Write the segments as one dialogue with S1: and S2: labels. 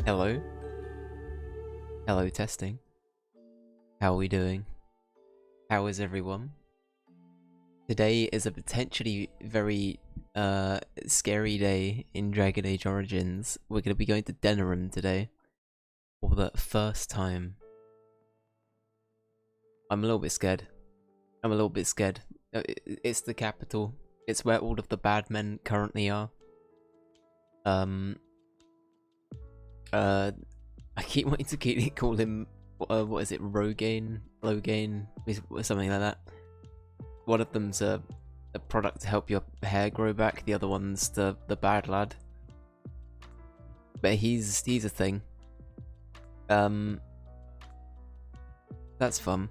S1: Hello? Hello, testing. How are we doing? How is everyone? Today is a potentially very, scary day in Dragon Age Origins. We're gonna be going to Denerim today. For the first time. I'm a little bit scared. It's the capital. It's where all of the bad men currently are. I keep wanting to call him, what is it, Rogaine? Logaine? Something like that. One of them's a product to help your hair grow back, the other one's the bad lad. But he's a thing. That's fun.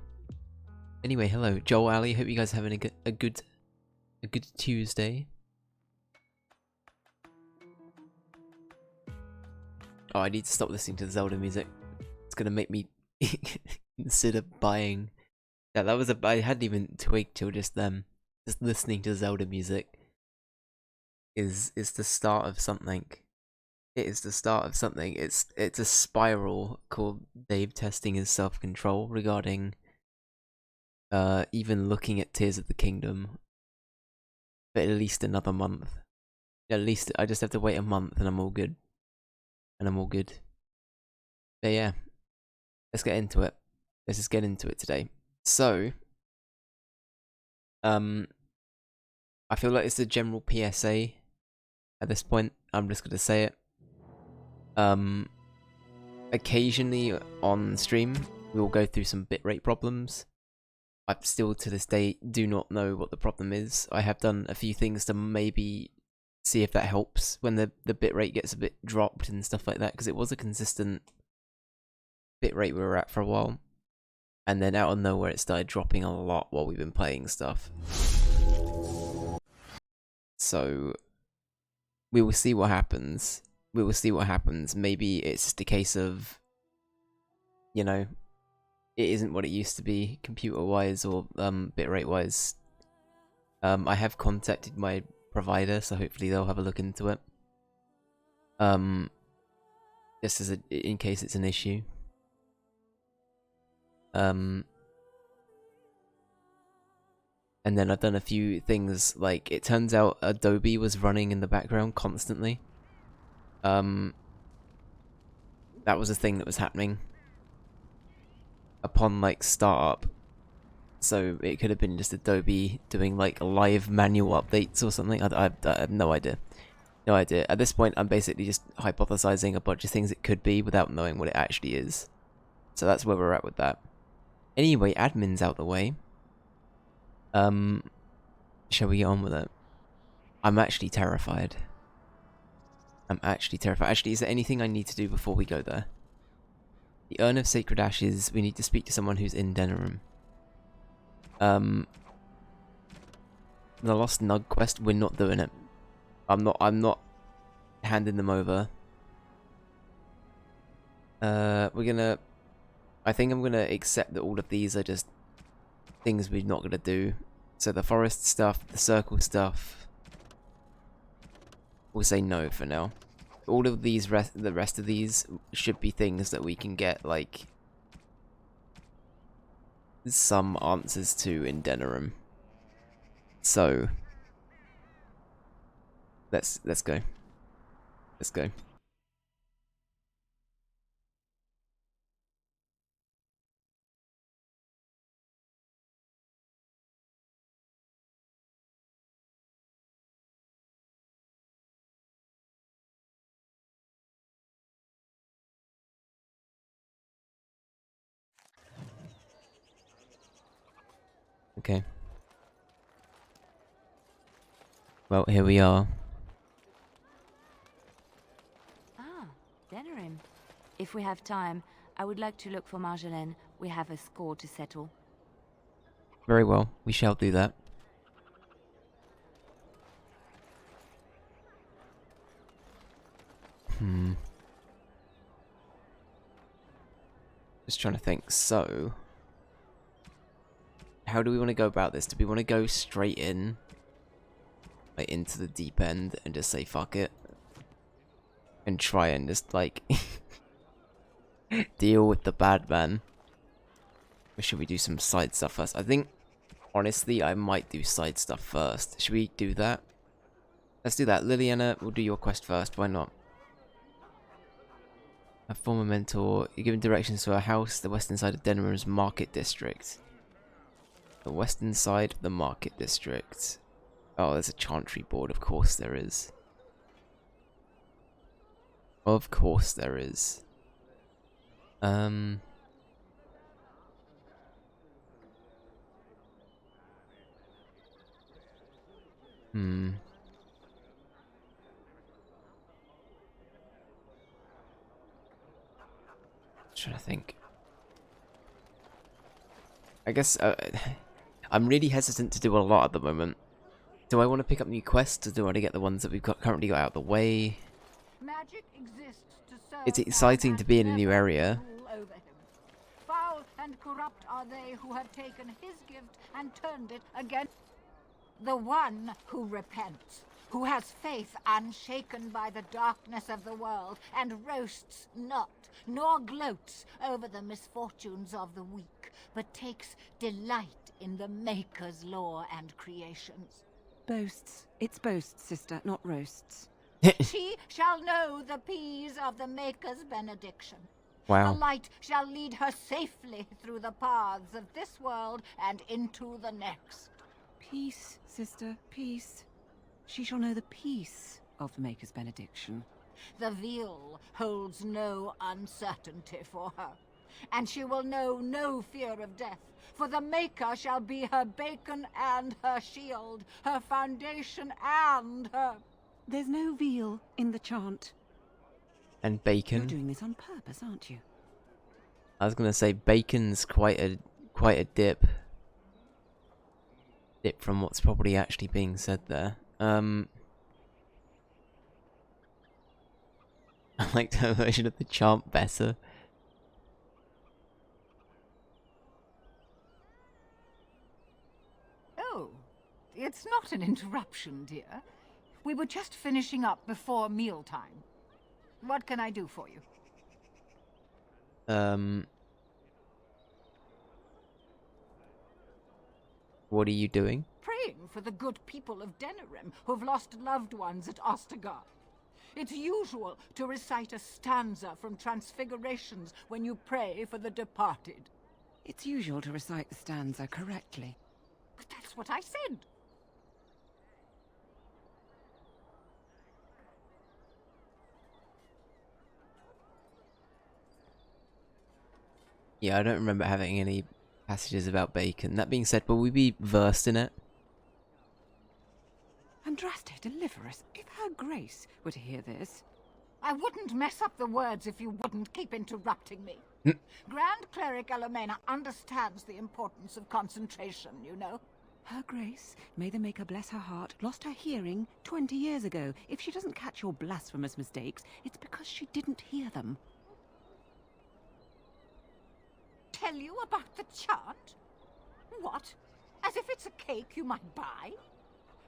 S1: Anyway, hello, Joel, Ali, hope you guys are having a good Tuesday. Oh, I need to stop listening to Zelda music. It's gonna make me consider buying. Yeah, that was I hadn't even twigged till just then. Just listening to Zelda music is the start of something. It is the start of something. It's a spiral called Dave testing his self-control regarding even looking at Tears of the Kingdom for at least another month. At least I just have to wait a month and I'm all good. But yeah, let's get into it. Let's just get into it today. So, I feel like it's a general PSA at this point. I'm just gonna say it. Occasionally on stream, we will go through some bitrate problems. I still to this day do not know what the problem is. I have done a few things to maybe see if that helps when the bitrate gets a bit dropped and stuff like that, because it was a consistent bitrate we were at for a while. And then out of nowhere it started dropping a lot while we've been playing stuff. So we will see what happens. Maybe it's just a case of, you know, it isn't what it used to be computer-wise or bitrate-wise. I have contacted my provider, so hopefully they'll have a look into it. Just as in case it's an issue. And then I've done a few things, like it turns out Adobe was running in the background constantly. That was a thing that was happening upon like startup. So it could have been just Adobe doing like live manual updates or something. I have no idea. No idea. At this point, I'm basically just hypothesizing a bunch of things it could be without knowing what it actually is. So that's where we're at with that. Anyway, admin's out the way. Shall we get on with it? I'm actually terrified. Actually, is there anything I need to do before we go there? The Urn of Sacred Ashes, we need to speak to someone who's in Denerim. The Lost Nug quest, we're not doing it. I'm not handing them over. I think I'm gonna accept that all of these are just things we're not gonna do. So the forest stuff, the circle stuff, we'll say no for now. All of these the rest of these should be things that we can get like some answers to in Denerim. So let's go. Let's go. Okay. Well, here we are.
S2: Ah, Denerim. If we have time, I would like to look for Marjolaine. We have a score to settle.
S1: Very well, we shall do that. Just trying to think. So, how do we want to go about this? Do we want to go straight in, like into the deep end, and just say fuck it, and try and just like Deal with the bad man. Or should we do some side stuff first? I think, honestly, I might do side stuff first. Should we do that? Let's do that. Liliana, we'll do your quest first. Why not? A former mentor. You're given directions to a house, the western side of Denham's Market District. The western side of the Market District. Oh, there's a chantry board. Of course there is. Of course there is. Hmm. Should I think? I guess I'm really hesitant to do a lot at the moment. Do I want to pick up new quests, or do I want to get the ones that we've currently got out of the way?
S3: Magic exists to serve
S1: It's exciting to be in a new area.
S3: over him. Foul and corrupt are they who have taken his gift and turned it against the one who repents, who has faith unshaken by the darkness of the world, and roasts not, nor gloats over the misfortunes of the weak, but takes delight in the Maker's law and creations.
S4: Boasts. It's boasts, sister, not roasts.
S3: She shall know the peace of the Maker's benediction.
S1: Wow.
S3: The light shall lead her safely through the paths of this world and into the next.
S4: Peace, sister, peace. She shall know the peace of the Maker's benediction.
S3: The veil holds no uncertainty for her, and she will know no fear of death, for the Maker shall be her beacon and her shield, her foundation and her...
S4: There's no veal in the chant.
S1: And
S4: You're
S1: bacon.
S4: doing this on purpose, aren't you?
S1: I was gonna say bacon's quite a dip. Dip from what's probably actually being said there. I liked her version of the chant better.
S3: Oh, it's not an interruption, dear. We were just finishing up before mealtime. What can I do for you?
S1: What are you doing?
S3: Praying for the good people of Denerim who've lost loved ones at Ostergard. It's usual to recite a stanza from Transfigurations when you pray for the departed.
S4: It's usual to recite the stanza correctly.
S3: But that's what I said.
S1: Yeah, I don't remember having any passages about bacon. That being said, will we be versed in it?
S4: Andraste, deliver us. If her grace were to hear this...
S3: I wouldn't mess up the words if you wouldn't keep interrupting me. Grand Cleric Elomena understands the importance of concentration, you know.
S4: Her grace, may the Maker bless her heart, lost her hearing 20 years ago. If she doesn't catch your blasphemous mistakes, it's because she didn't hear them.
S3: Tell you about the chant? What? As if it's a cake you might buy?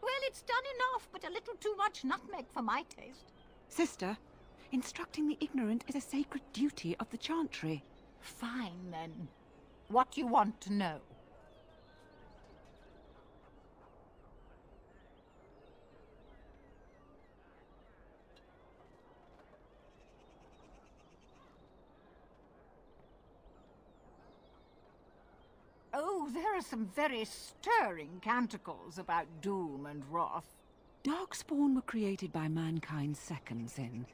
S3: Well, it's done enough, but a little too much nutmeg for my taste.
S4: Sister, instructing the ignorant is a sacred duty of the chantry.
S3: Fine, then. What do you want to know? Oh, there are some very stirring canticles about doom and wrath.
S4: Darkspawn were created by mankind's second sin,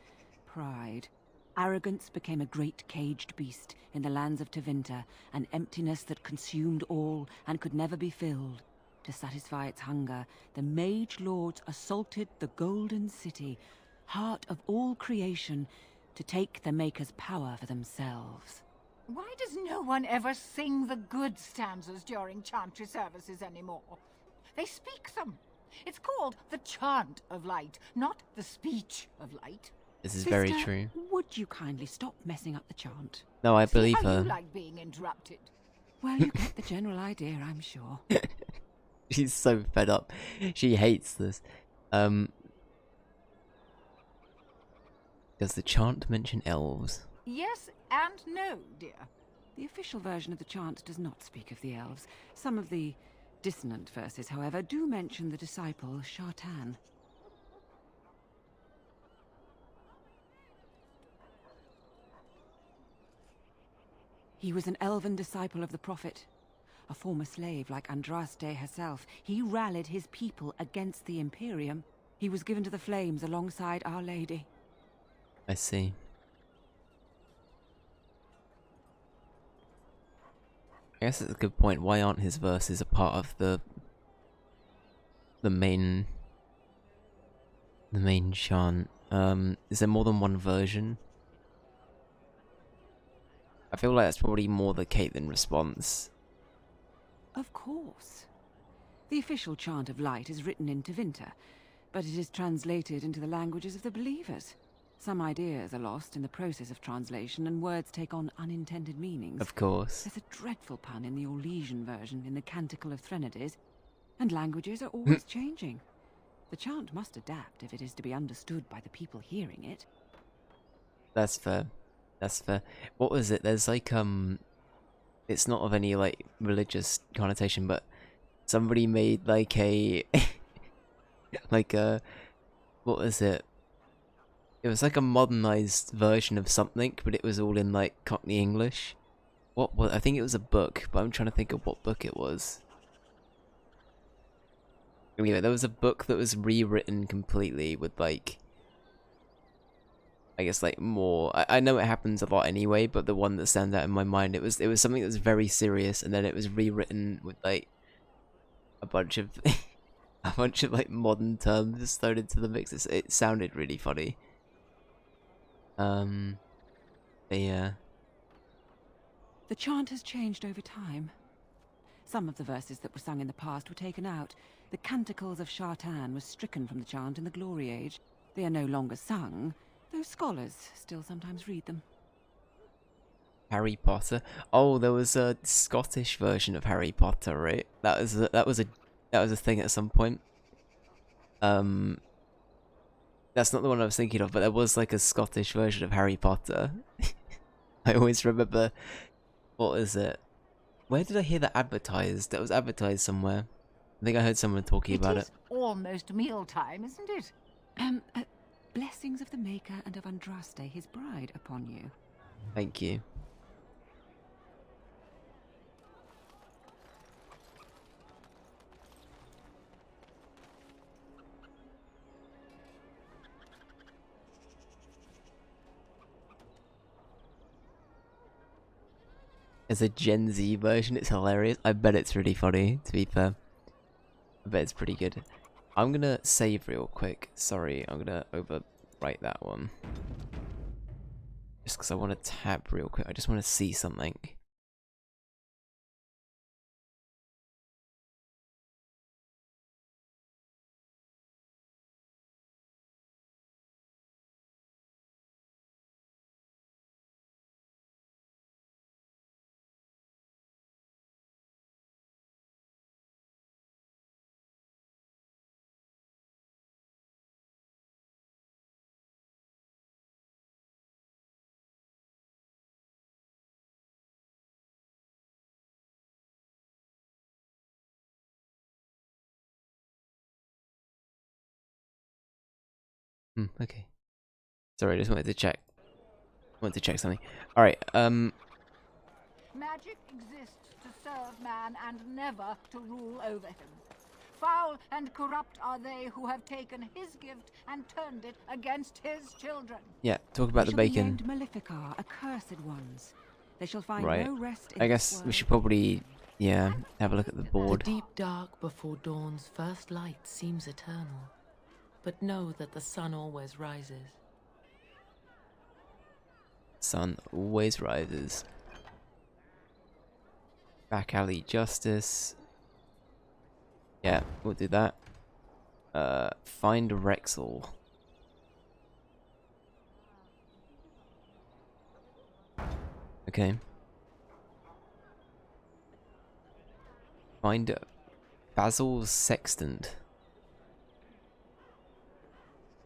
S4: pride. Arrogance became a great caged beast in the lands of Tevinter, an emptiness that consumed all and could never be filled. To satisfy its hunger, the mage lords assaulted the Golden City, heart of all creation, to take the Maker's power for themselves.
S3: Why does no one ever sing the good stanzas during chantry services anymore? They speak them. It's called the chant of light, not the speech of light.
S1: This is
S4: Sister,
S1: very true.
S4: Would you kindly stop messing up the chant?
S1: No, I
S3: See
S1: believe
S3: how
S1: her.
S3: you like being interrupted.
S4: Well, you get the general idea, I'm sure.
S1: She's so fed up. She hates this. Does the chant mention elves?
S3: Yes and no, dear.
S4: The official version of the chant does not speak of the elves. Some of the dissonant verses, however, do mention the disciple Shartan. He was an elven disciple of the prophet. A former slave like Andraste herself, he rallied his people against the Imperium. He was given to the flames alongside Our Lady.
S1: I see. I guess that's a good point. Why aren't his verses a part of the main chant? Is there more than one version? I feel like that's probably more the Caitlyn response.
S4: Of course. The official chant of light is written in Tevinter, but it is translated into the languages of the believers. Some ideas are lost in the process of translation, and words take on unintended meanings.
S1: Of course.
S4: There's a dreadful pun in the Orlesian version in the Canticle of Threnodies, and languages are always changing. The chant must adapt if it is to be understood by the people hearing it.
S1: That's fair. That's fair. What was it? There's like it's not of any like religious connotation, but somebody made like a like a what was it? It was like a modernized version of something, but it was all in like Cockney English. What was? I think it was a book, but I'm trying to think of what book it was. Anyway, there was a book that was rewritten completely with like, I guess like more. I know it happens a lot anyway, but the one that stands out in my mind, it was something that was very serious, and then it was rewritten with like a bunch of a bunch of like modern terms thrown into the mix. It sounded really funny. But yeah.
S4: The chant has changed over time. Some of the verses that were sung in the past were taken out. The Canticles of Shartan was stricken from the chant in the Glory Age. They are no longer sung, though scholars still sometimes read them.
S1: Harry Potter. Oh, there was a Scottish version of Harry Potter, right? That was a thing at some point. That's not the one I was thinking of, but there was like a Scottish version of Harry Potter. I always remember. What is it? Where did I hear that advertised? That was advertised somewhere. I think I heard someone talking about it.
S3: It is almost mealtime, isn't it?
S4: Blessings of the Maker and of Andraste, his bride, upon you.
S1: Thank you. As a Gen Z version, it's hilarious. I bet it's really funny, to be fair. I bet it's pretty good. I'm gonna save real quick. Sorry, I'm gonna overwrite that one. Just because I want to tab real quick. I just want to see something. Okay. Sorry, I just wanted to check. Something. Alright,
S3: Magic exists to serve man and never to rule over him. Foul and corrupt are they who have taken his gift and turned it against his children.
S1: yeah, talk about the
S4: They shall
S1: bacon.
S4: be named Maleficar, accursed ones. They shall find
S1: Right.
S4: no rest in
S1: I
S4: this
S1: guess we
S4: world.
S1: should probably, yeah, have a look at the
S5: The
S1: board.
S5: deep dark before dawn's first light seems eternal, but know that the sun always rises.
S1: Sun always rises. Back alley justice. Yeah, we'll do that. Find Rexel. Okay. Find Basil's sextant.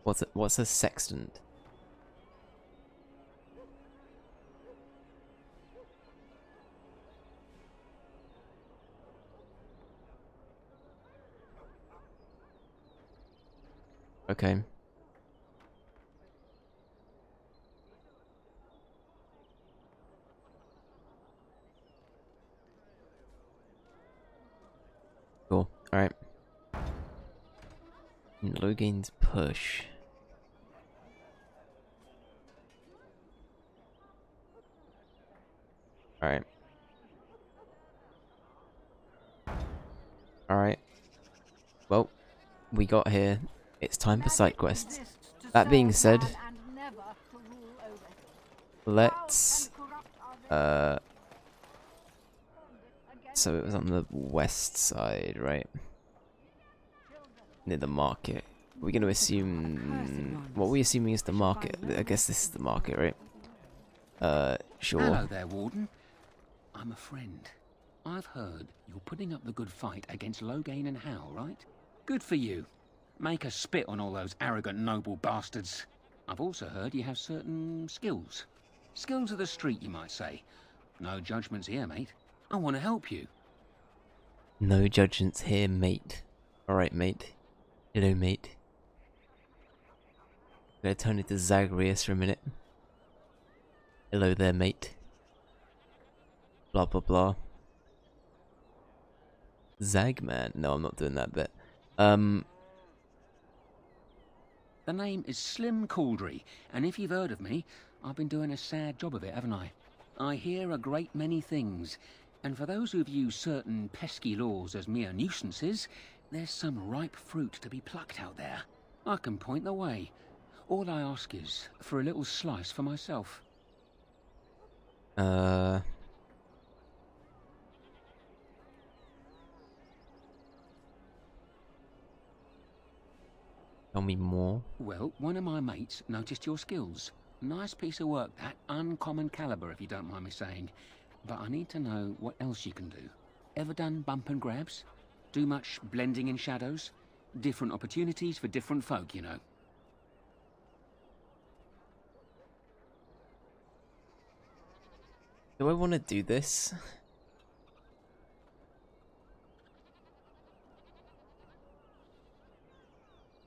S1: What's a sextant? Okay. Cool. Alright. Logan's push. Alright. Alright. Well, we got here. It's time for side quests. That being said, let's so it was on the west side, right? Near the market. We're gonna assume what we're assuming is the market. I guess this is the market, right? Sure.
S6: Hello there, Warden. I'm a friend. I've heard you're putting up the good fight against Loghain and Howe, right? Good for you. Make a spit on all those arrogant noble bastards. I've also heard you have certain skills. Skills of the street, you might say. No judgments here, mate. I want to help you.
S1: No judgments here, mate. Alright, mate. Hello, mate. I'm gonna turn into Zagreus for a minute. Hello there, mate. Blah blah blah. Zagman. No, I'm not doing that bit.
S6: The name is Slim Cauldry, and if you've heard of me, I've been doing a sad job of it, haven't I? I hear a great many things, and for those who view certain pesky laws as mere nuisances, there's some ripe fruit to be plucked out there. I can point the way. All I ask is for a little slice for myself.
S1: Tell me more.
S6: Well, one of my mates noticed your skills. Nice piece of work, that. Uncommon caliber, if you don't mind me saying. But I need to know what else you can do. Ever done bump and grabs? Do much blending in shadows? Different opportunities for different folk, you know.
S1: Do I want to do this?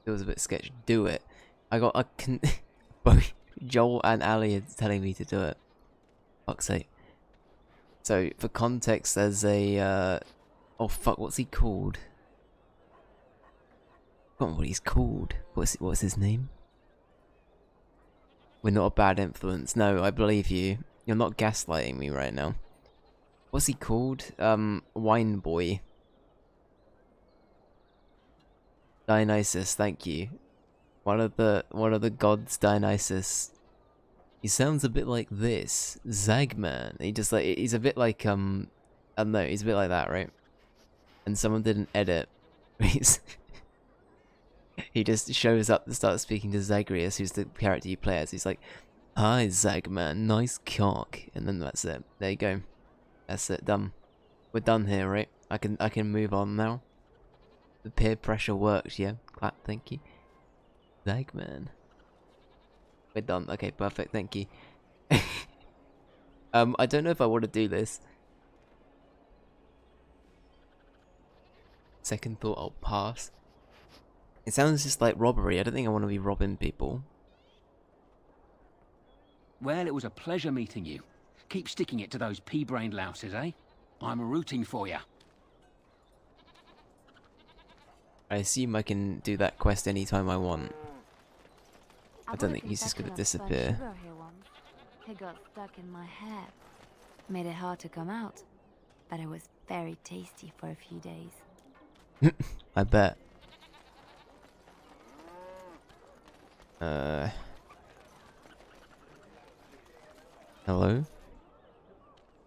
S1: It was a bit sketchy. Do it. I can. Both Joel and Ali are telling me to do it. Fuck's sake. So for context, there's a oh fuck, what's he called? I forgot what he's called. What's his name? We're not a bad influence. No, I believe you. You're not gaslighting me right now. What's he called? Wine Boy. Dionysus, thank you. One of the gods, Dionysus. He sounds a bit like this. Zagman. He's a bit like I don't know, he's a bit like that, right? And someone did an edit. He just shows up and starts speaking to Zagreus, who's the character you play as. He's like, "Hi Zagman, nice cock," and then that's it. There you go. That's it, done. We're done here, right? I can move on now. The peer pressure works, yeah. Clap, thank you. Zagman. We're done. Okay, perfect, thank you. I don't know if I want to do this. Second thought, I'll pass. It sounds just like robbery. I don't think I want to be robbing people.
S6: Well, it was a pleasure meeting you. Keep sticking it to those pea-brained louses, eh? I'm rooting for you. I
S1: assume I can do that quest anytime I want. I don't think he's just gonna disappear.
S2: It got stuck in my hair. Made it hard to come out. But it was very tasty for a few days.
S1: I bet. Hello?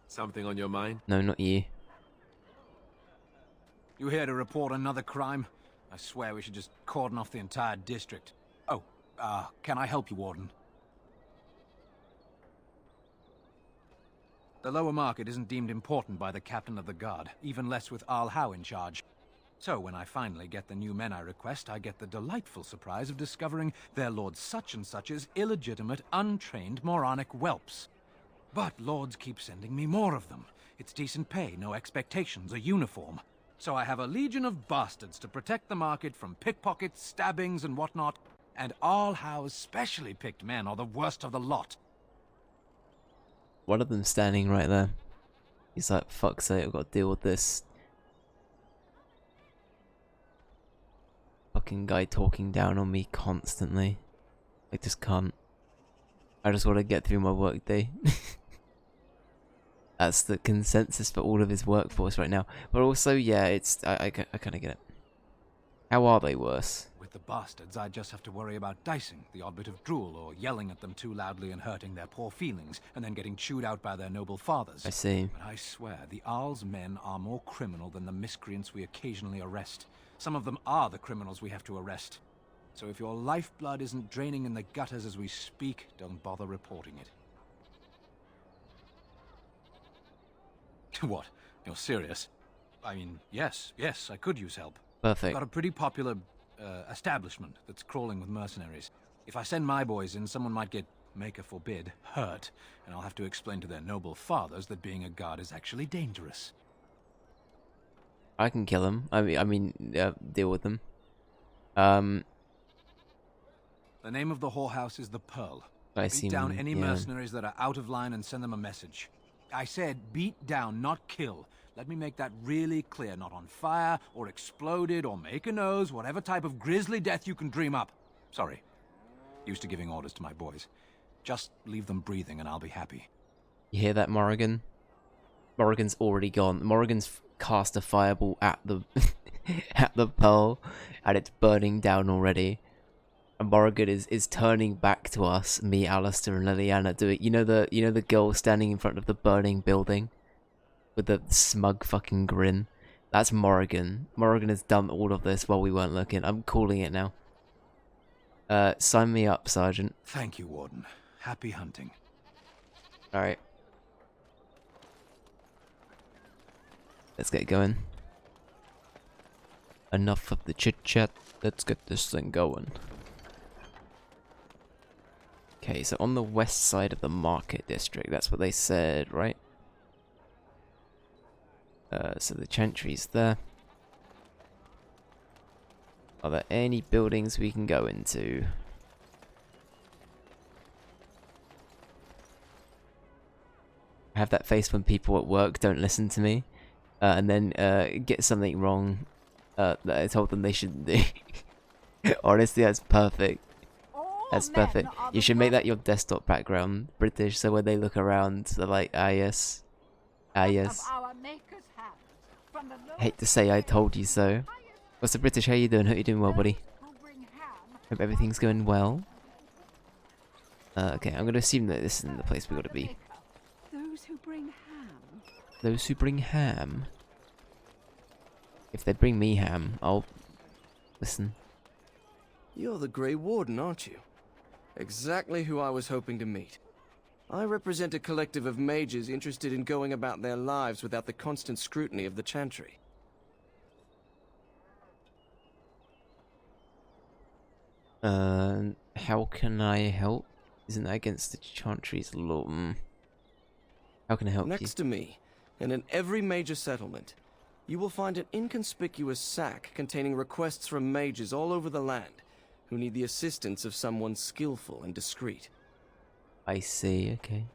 S7: Something on your mind?
S1: No, not you.
S8: You here to report another crime? I swear we should just cordon off the entire district. Oh, can I help you, Warden? The lower market isn't deemed important by the captain of the guard, even less with Arl Howe in charge. So when I finally get the new men I request, I get the delightful surprise of discovering their Lord Such-and-Such's illegitimate, untrained, moronic whelps. But lords keep sending me more of them. It's decent pay, no expectations, a uniform. So I have a legion of bastards to protect the market from pickpockets, stabbings, and whatnot. And Arl Howe's specially picked men are the worst of the lot.
S1: One of them standing right there. He's like, fuck's sake, I've got to deal with this fucking guy talking down on me constantly. I just can't. I just want to get through my workday. That's the consensus for all of his workforce right now. But also, yeah, it's I kind of get it. How are they worse?
S8: With the bastards, I just have to worry about dicing, the odd bit of drool, or yelling at them too loudly and hurting their poor feelings, and then getting chewed out by their noble fathers.
S1: I see.
S8: But I swear, the Arl's men are more criminal than the miscreants we occasionally arrest. Some of them are the criminals we have to arrest. So if your lifeblood isn't draining in the gutters as we speak, don't bother reporting it. What? You're serious? I mean, yes, I could use help.
S1: Perfect.
S8: Got a pretty popular establishment that's crawling with mercenaries. If I send my boys in, someone might get, maker forbid, hurt, and I'll have to explain to their noble fathers that being a guard is actually dangerous.
S1: I can kill them. I mean, deal with them.
S8: The name of the whorehouse is the Pearl.
S1: I
S8: Beat down any mercenaries that are out of line and send them a message. I said beat down, not kill. Let me make that really clear. Not on fire, or exploded, or make a nose, whatever type of grisly death you can dream up. Sorry. Used to giving orders to my boys. Just leave them breathing and I'll be happy.
S1: You hear that, Morrigan? Morrigan's already gone. Morrigan's cast a fireball at the at the Pearl, and it's burning down already. And Morrigan is turning back to us, me, Alistair, and Liliana doing. You know the girl standing in front of the burning building with the smug fucking grin. That's Morrigan. Morrigan has done all of this while we weren't looking. I'm calling it now. Sign me up, Sergeant.
S8: Thank you, Warden. Happy hunting.
S1: All right. Let's get going. Enough of the chit chat. Let's get this thing going. Okay, so on the west side of the market district, that's what they said, right? So the chantry's there. Are there any buildings we can go into? I have that face when people at work don't listen to me, and then get something wrong that I told them they shouldn't do. Honestly, that's perfect. That's perfect. You should make that your desktop background, British, so when they look around, they're like, ah yes. Ah yes. Hate to say I told you so. What's the British? How you doing? Hope you're doing well, buddy. Hope everything's going well. Okay, I'm gonna assume that this isn't the place we gotta be.
S4: Those who bring ham.
S1: Those who bring ham? If they bring me ham, I'll... listen.
S9: You're the Grey Warden, aren't you? Exactly who I was hoping to meet. I represent a collective of mages interested in going about their lives without the constant scrutiny of the Chantry.
S1: How can I help? Isn't that against the Chantry's law? How can I help you?
S9: Next to me, and in every major settlement, you will find an inconspicuous sack containing requests from mages all over the land who need the assistance of someone skillful and discreet.
S1: I see, okay.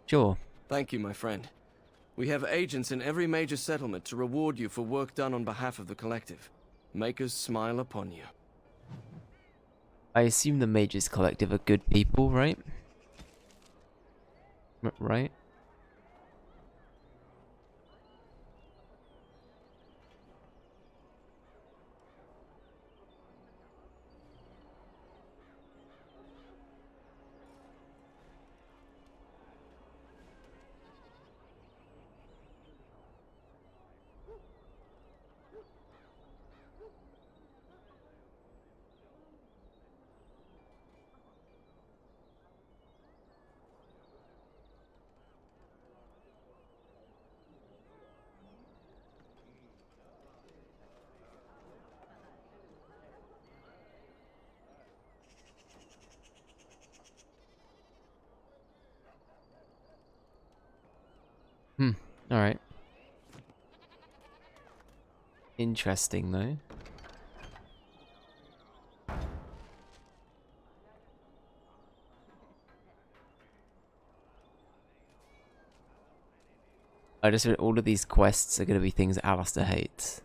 S1: Sure.
S9: Thank you, my friend. We have agents in every major settlement to reward you for work done on behalf of the collective. Makers smile upon you.
S1: I assume the Mages Collective are good people, right? Right? Alright. Interesting, though. I just read all of these quests are going to be things Alistair hates.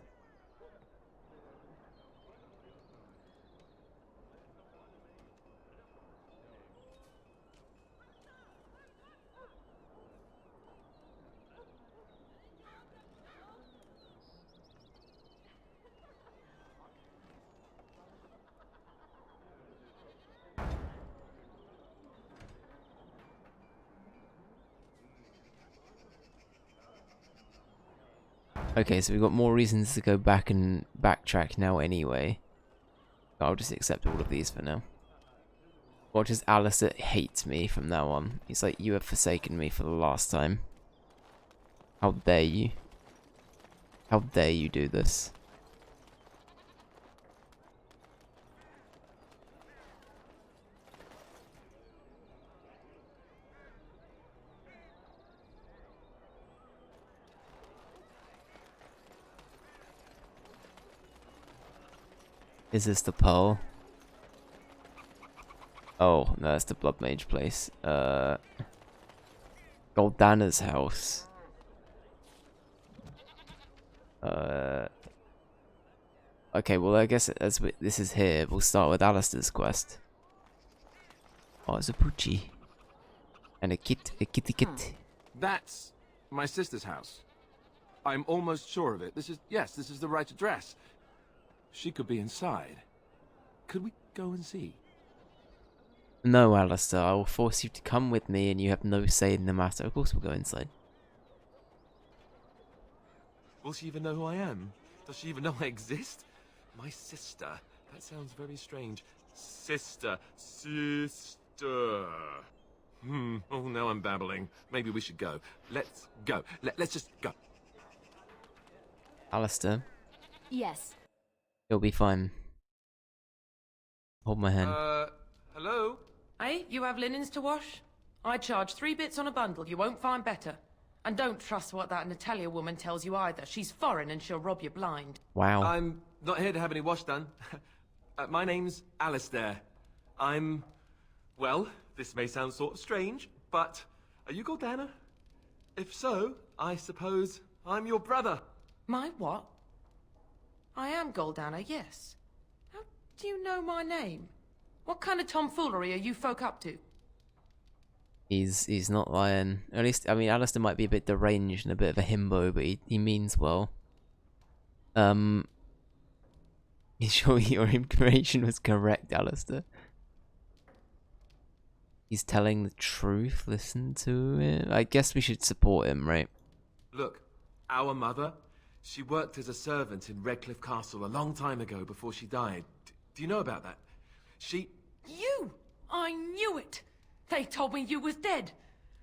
S1: Okay, so we've got more reasons to go back and backtrack now anyway. I'll just accept all of these for now. Watch as Alistair hates me from now on. He's like, you have forsaken me for the last time. How dare you? How dare you do this? Is this the pearl? Oh, no, that's the Blood Mage place. Goldana's house. Okay, well, I guess as this is here, we'll start with Alistair's quest. Oh, it's a poochie. And a kitty kit.
S7: That's my sister's house. I'm almost sure of it. This is the right address. She could be inside. Could we go and see?
S1: No, Alistair, I will force you to come with me and you have no say in the matter. Of course we'll go inside.
S7: Will she even know who I am? Does she even know I exist? My sister. That sounds very strange. Sister. Oh, now I'm babbling. Maybe we should go. Let's go. Let's just go.
S1: Alistair,
S2: Yes.
S1: you'll be fine. Hold my hand.
S7: Hello?
S5: Hey, you have linens to wash? I charge 3 bits on a bundle. You won't find better. And don't trust what that Natalia woman tells you either. She's foreign and she'll rob you blind.
S1: Wow.
S7: I'm not here to have any wash done. My name's Alistair. Well, this may sound sort of strange, but are you Goldana? If so, I suppose I'm your brother.
S5: My what? I am Goldana, yes. How do you know my name? What kind of tomfoolery are you folk up to?
S1: He's not lying. At least, I mean, Alistair might be a bit deranged and a bit of a himbo, but he means well. You sure your information was correct, Alistair? He's telling the truth. Listen to it. I guess we should support him, right?
S7: Look, our mother, she worked as a servant in Redcliffe Castle a long time ago before she died. Do you know about that?
S5: You! I knew it! They told me you was dead.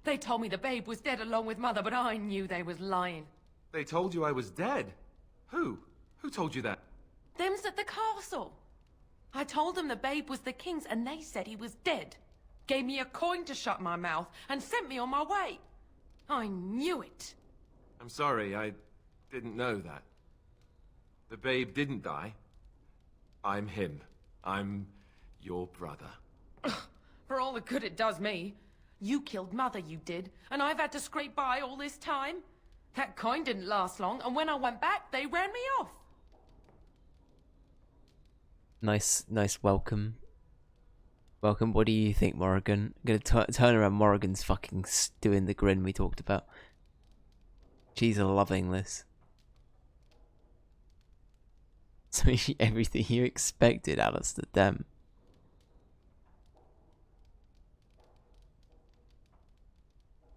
S5: They told me the babe was dead along with mother, but I knew they was lying.
S7: They told you I was dead? Who? Who told you that?
S5: Them's at the castle. I told them the babe was the king's and they said he was dead. Gave me a coin to shut my mouth and sent me on my way. I knew it.
S7: I'm sorry, I didn't know that. The babe didn't die. I'm him. I'm your brother.
S5: For all the good it does me. You killed mother, you did, and I've had to scrape by all this time. That coin didn't last long, and when I went back, they ran me off.
S1: Nice welcome. Welcome. What do you think, Morrigan? I'm gonna turn around. Morrigan's fucking doing the grin we talked about. She's loving this. So everything you expected, Alistair. Damn.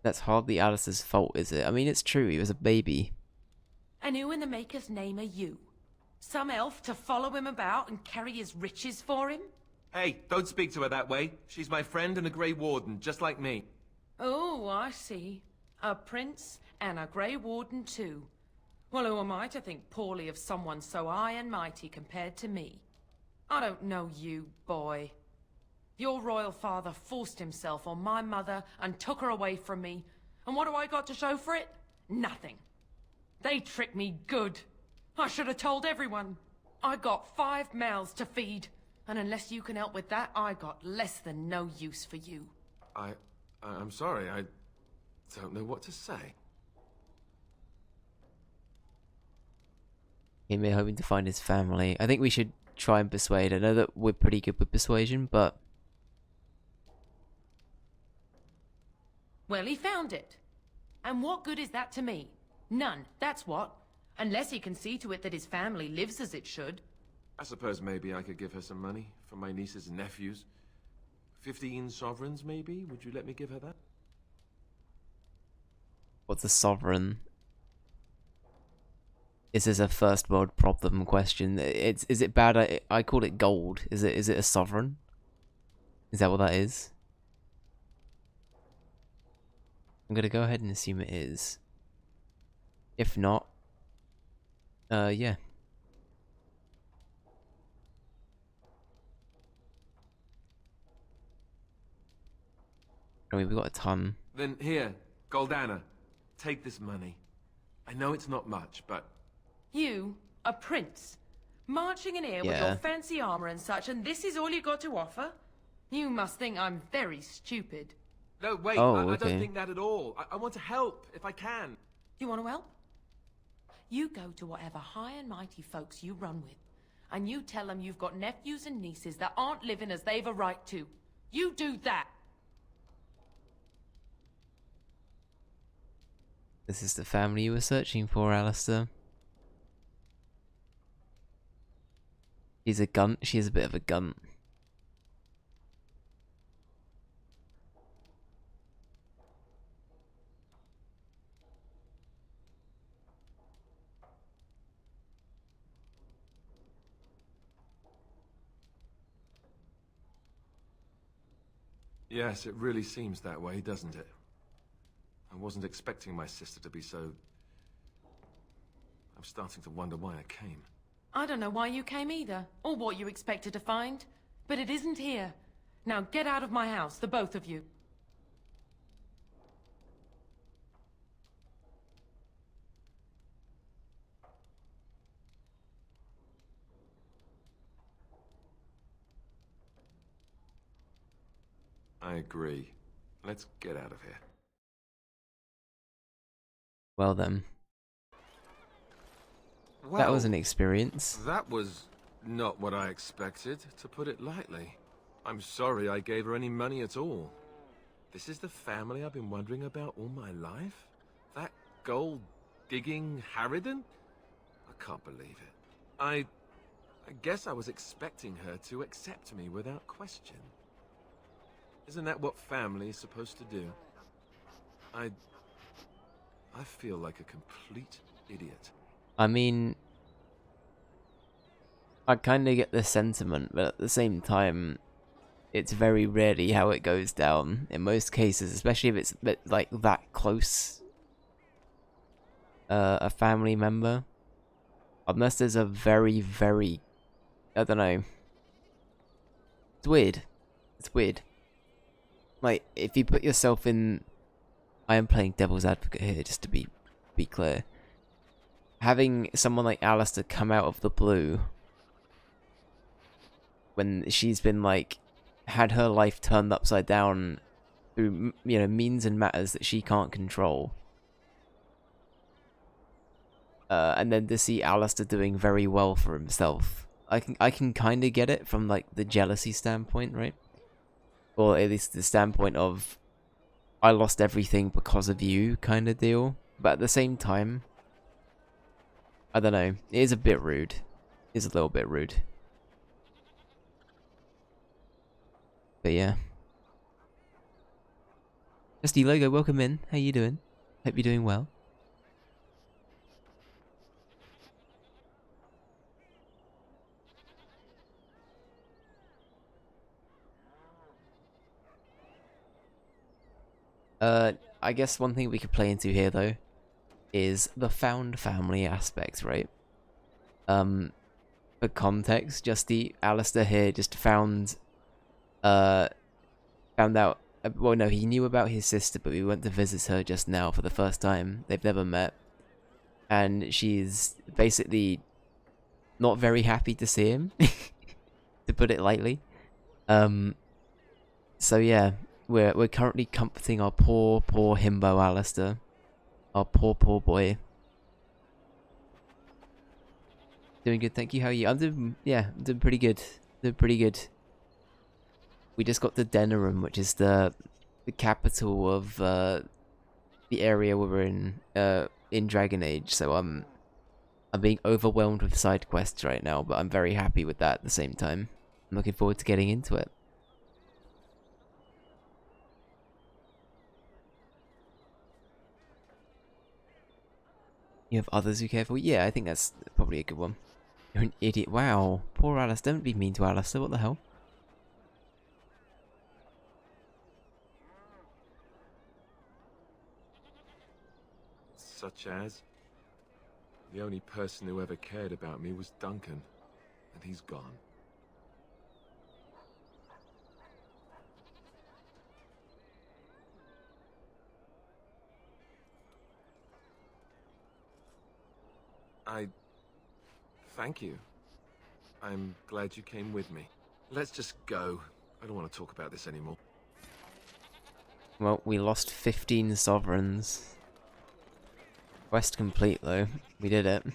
S1: That's hardly Alistair's fault, is it? I mean, it's true. He was a baby.
S5: And who in the maker's name are you? Some elf to follow him about and carry his riches for him?
S7: Hey, don't speak to her that way. She's my friend and a Grey Warden, just like me.
S5: Oh, I see. A prince and a Grey Warden too. Well, who am I to think poorly of someone so high and mighty compared to me? I don't know you, boy. Your royal father forced himself on my mother and took her away from me. And what do I got to show for it? Nothing. They tricked me good. I should have told everyone. I got 5 mouths to feed. And unless you can help with that, I got less than no use for you.
S7: I'm sorry, I don't know what to say.
S1: Came here hoping to find his family. I think we should try and persuade. I know that we're pretty good with persuasion, but...
S5: Well, he found it. And what good is that to me? None, that's what. Unless he can see to it that his family lives as it should.
S7: I suppose maybe I could give her some money for my nieces and nephews. 15 sovereigns, maybe? Would you let me give her that?
S1: What's a sovereign? This is a first world problem question. Is it bad? I call it gold. Is it a sovereign? Is that what that is? I'm gonna go ahead and assume it is. If not, yeah. I mean, we've got a ton.
S7: Then here, Goldana, take this money. I know it's not much, but...
S5: You, a prince, marching in here with
S1: Yeah.
S5: your fancy armor and such, and this is all you got to offer? You must think I'm very stupid.
S7: No, wait,
S1: Oh,
S7: I
S1: okay.
S7: don't think that at all. I want to help, if I can.
S5: You want to help? You go to whatever high and mighty folks you run with, and you tell them you've got nephews and nieces that aren't living as they've a right to. You do that!
S1: This is the family you were searching for, Alistair. She's a gunt. She's a bit of a gunt.
S7: Yes, it really seems that way, doesn't it? I wasn't expecting my sister to be so... I'm starting to wonder why I came.
S5: I don't know why you came either, or what you expected to find. But it isn't here. Now get out of my house, the both of you.
S7: I agree. Let's get out of here.
S1: Well then, that was an experience.
S7: That was not what I expected, to put it lightly. I'm sorry I gave her any money at all. This is the family I've been wondering about all my life? That gold-digging Harridan? I can't believe it. I guess I was expecting her to accept me without question. Isn't that what family is supposed to do? I feel like a complete idiot.
S1: I mean, I kind of get the sentiment, but at the same time, it's very rarely how it goes down. In most cases, especially if it's like that close, a family member, unless there's a very, very, I don't know. It's weird. It's weird. Like, if you put yourself in... I am playing devil's advocate here, just to be clear. Having someone like Alistair come out of the blue when she's been, like, had her life turned upside down through, you know, means and matters that she can't control. And then to see Alistair doing very well for himself. I can kind of get it from, like, the jealousy standpoint, right? Or at least the standpoint of, I lost everything because of you kind of deal. But at the same time, I don't know, it is a bit rude. It is a little bit rude. But yeah. Justy Logo, welcome in. How you doing? Hope you're doing well. I guess one thing we could play into here, though, is the found family aspect, right? For context, just the Alistair here just found out, well, no, he knew about his sister, but we went to visit her just now for the first time. They've never met. And she's basically not very happy to see him, to put it lightly. So yeah. We're currently comforting our poor himbo Alistair. Our poor boy. Doing good, thank you. How are you? I'm doing, yeah, I'm doing pretty good. Doing pretty good. We just got to Denerim, which is the capital of the area we're in Dragon Age. So I'm being overwhelmed with side quests right now, but I'm very happy with that at the same time. I'm looking forward to getting into it. You have others you care for? Yeah, I think that's probably a good one. You're an idiot. Wow. Poor Alice. Don't be mean to Alice. What the hell?
S7: Such as? The only person who ever cared about me was Duncan, and he's gone. Thank you. I'm glad you came with me. Let's just go. I don't want to talk about this anymore.
S1: Well, we lost 15 sovereigns. Quest complete, though. We did it.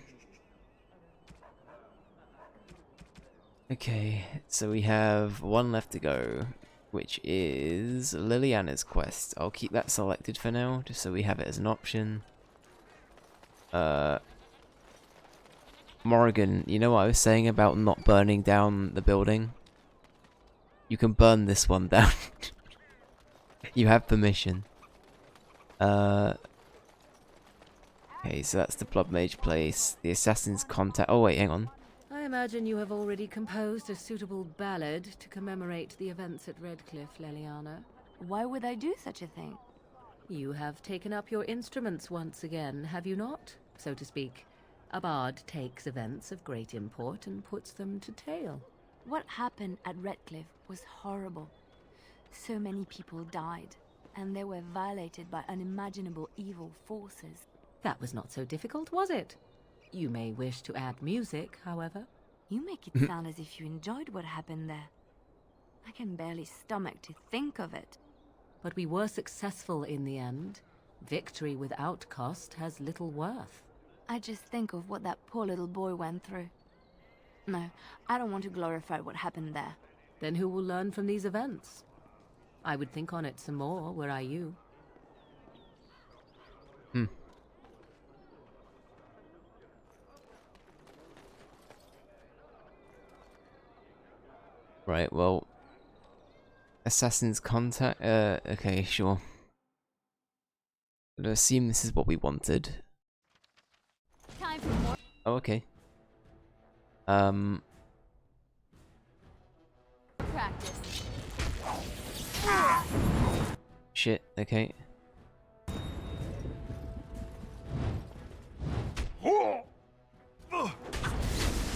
S1: Okay, so we have one left to go, which is Liliana's quest. I'll keep that selected for now, just so we have it as an option. Morrigan, you know what I was saying about not burning down the building? You can burn this one down. You have permission. Okay, so that's the Blood Mage place. The Assassin's Contact. Oh wait, hang on.
S4: I imagine you have already composed a suitable ballad to commemorate the events at Redcliffe, Leliana.
S2: Why would I do such a thing?
S4: You have taken up your instruments once again, have you not? So to speak. A bard takes events of great import and puts them to tale.
S2: What happened at Redcliffe was horrible. So many people died, and they were violated by unimaginable evil forces.
S4: That was not so difficult, was it? You may wish to add music, however.
S2: You make it sound as if you enjoyed what happened there. I can barely stomach to think of it.
S4: But we were successful in the end. Victory without cost has little worth.
S2: I just think of what that poor little boy went through. No, I don't want to glorify what happened there.
S4: Then who will learn from these events? I would think on it some more, were I you.
S1: Right, well... Assassin's Contact? Okay, sure. I'd assume this is what we wanted.
S2: Time for more.
S1: Oh, okay.
S2: Practice.
S1: Shit, okay.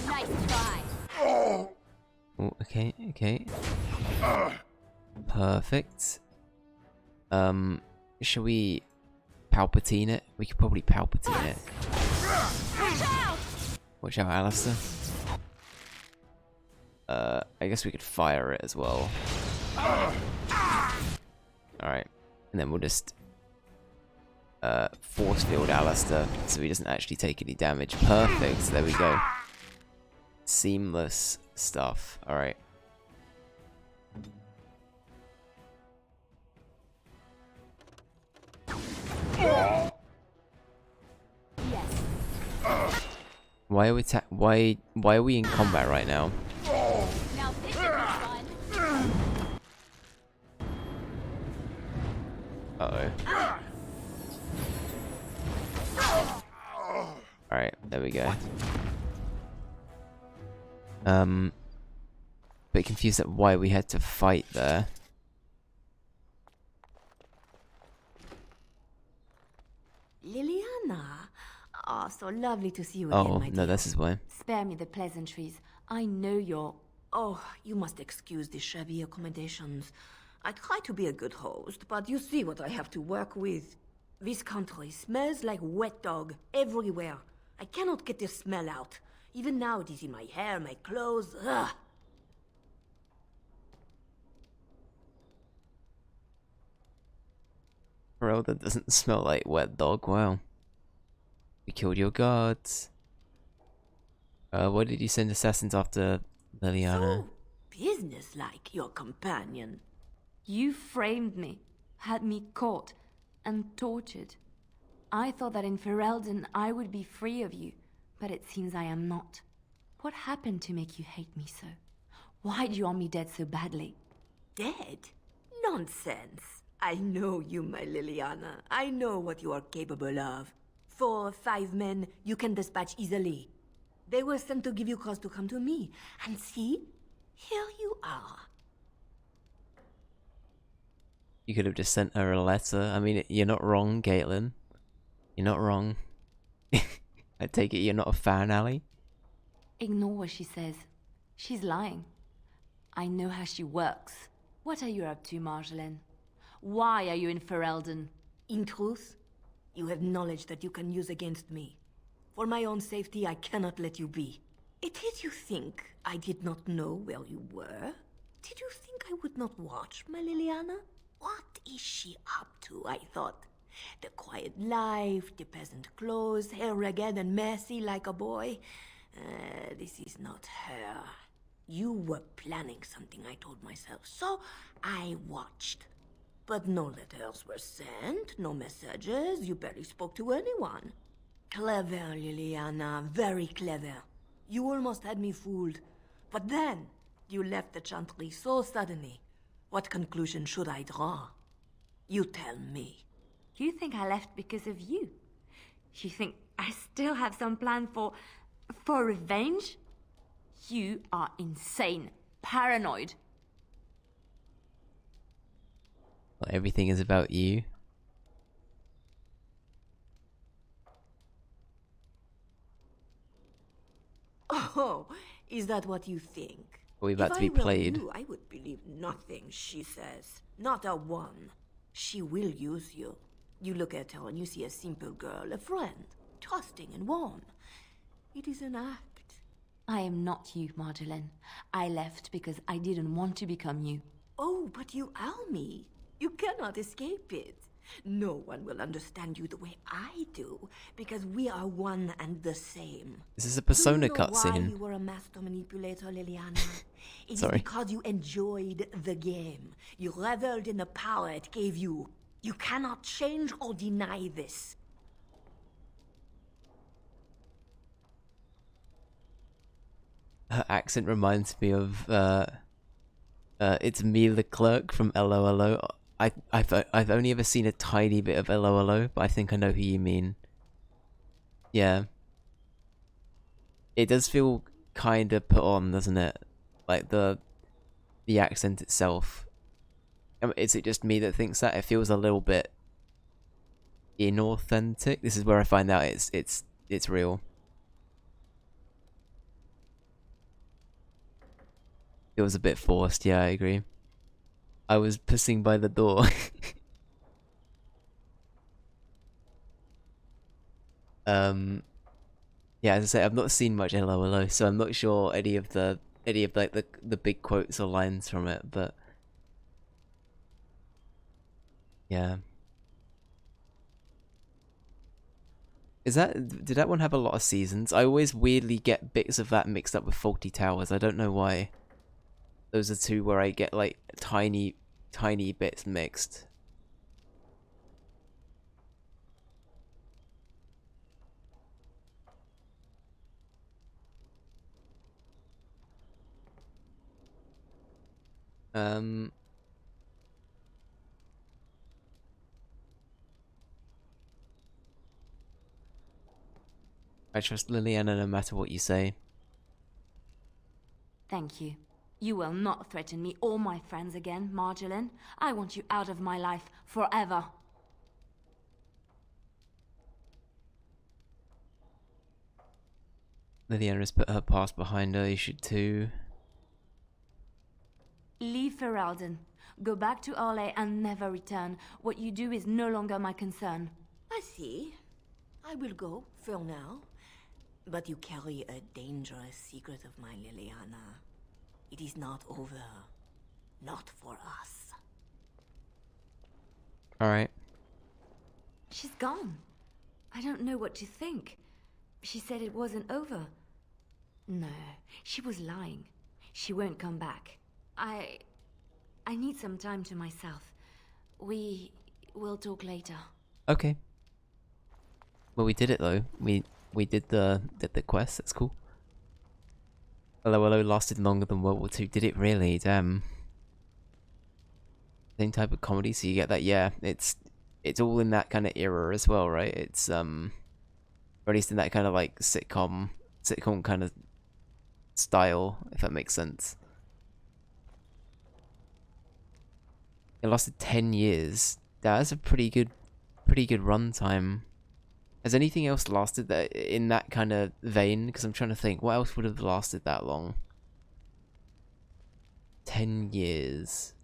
S2: Nice try.
S1: Oh, okay, okay. Perfect. Shall we Palpatine it? We could probably Palpatine it. Watch out, Alistair. I guess we could fire it as well. Alright. And then we'll just force field Alistair so he doesn't actually take any damage. Perfect, there we go. Seamless stuff. Alright.
S2: Yes.
S1: Why are we why are we in combat right now?
S2: Now this should be fun.
S1: Uh-oh. Alright, there we go. Bit confused at why we had to fight there.
S2: Liliana. Oh, so lovely to see you again,
S1: Oh,
S2: my
S1: no,
S2: dear.
S1: this is why.
S2: Spare me the pleasantries. I know you're...
S10: Oh, you must excuse the shabby accommodations. I try to be a good host, but you see what I have to work with. This country smells like wet dog everywhere. I cannot get the smell out. Even now it is in my hair, my clothes, ugh.
S1: Bro, that doesn't smell like wet dog, wow. We killed your guards. Why did you send assassins after Liliana?
S10: So businesslike, your companion.
S2: You framed me, had me caught, and tortured. I thought that in Ferelden I would be free of you, but it seems I am not. What happened to make you hate me so? Why do you want me dead so badly?
S10: Dead? Nonsense. I know you, my Liliana. I know what you are capable of. 4 or 5 men you can dispatch easily. They were sent to give you cause to come to me. And see, here you are.
S1: You could have just sent her a letter. I mean, you're not wrong, Caitlin. You're not wrong. I take it you're not a fan, Ali?
S2: Ignore what she says. She's lying. I know how she works. What are you up to, Marjolaine? Why are you in Ferelden?
S10: In truth, you have knowledge that you can use against me. For my own safety, I cannot let you be. Did you think I did not know where you were? Did you think I would not watch, my Liliana? What is she up to, I thought? The quiet life, the peasant clothes, hair ragged and messy like a boy. This is not her. You were planning something, I told myself, so I watched. But no letters were sent, no messages, you barely spoke to anyone. Clever, Liliana, very clever. You almost had me fooled. But then, you left the Chantry so suddenly. What conclusion should I draw? You tell me.
S2: You think I left because of you? You think I still have some plan for revenge? You are insane, paranoid.
S1: Well, everything is about you.
S10: Oh, is that what you think?
S1: Are we about
S10: If
S1: to be
S10: I were
S1: played?
S10: you, I would believe nothing she says. Not a one. She will use you. You look at her and you see a simple girl, a friend, trusting and warm. It is an act.
S2: I am not you, Marjolaine. I left because I didn't want to become you.
S10: Oh, but you are me. You cannot escape it. No one will understand you the way I do, because we are one and the same.
S1: This is a Persona
S10: Do you know why
S1: cutscene.
S10: you were a master manipulator, Liliana? It is
S1: Sorry.
S10: because you enjoyed the game. You reveled in the power it gave you. You cannot change or deny this.
S1: Her accent reminds me of it's me, the clerk from LOLO. I've only ever seen a tiny bit of LOLO, but I think I know who you mean. Yeah, it does feel kind of put on, doesn't it? Like the accent itself. Is it just me that thinks that? It feels a little bit inauthentic. This is where I find out it's real. It was a bit forced, yeah, I agree. I was pissing by the door. Yeah, as I say, I've not seen much LOLO, so I'm not sure any of like the big quotes or lines from it, but yeah. Did that one have a lot of seasons? I always weirdly get bits of that mixed up with Faulty Towers. I don't know why. Those are two where I get like tiny bits mixed. I trust Liliana no matter what you say.
S2: Thank you. You will not threaten me or my friends again, Marjolaine. I want you out of my life forever.
S1: Liliana has put her past behind her, you should too.
S2: Leave Ferelden. Go back to Arlay and never return. What you do is no longer my concern.
S10: I see. I will go, for now. But you carry a dangerous secret of mine, Liliana. It is not over. Not for us.
S1: Alright.
S2: She's gone. I don't know what to think. She said it wasn't over. No, she was lying. She won't come back. I need some time to myself. We will talk later.
S1: Okay. Well, we did it though. We did the quest. That's cool. Hello, hello lasted longer than World War II. Did it really? Damn. Same type of comedy, so you get that. Yeah, it's all in that kind of era as well, right? It's or at least in that kind of like sitcom kind of style, if that makes sense. It lasted 10 years. That's a pretty good runtime. Has anything else lasted that in that kind of vein? Because I'm trying to think, what else would have lasted that long? 10 years.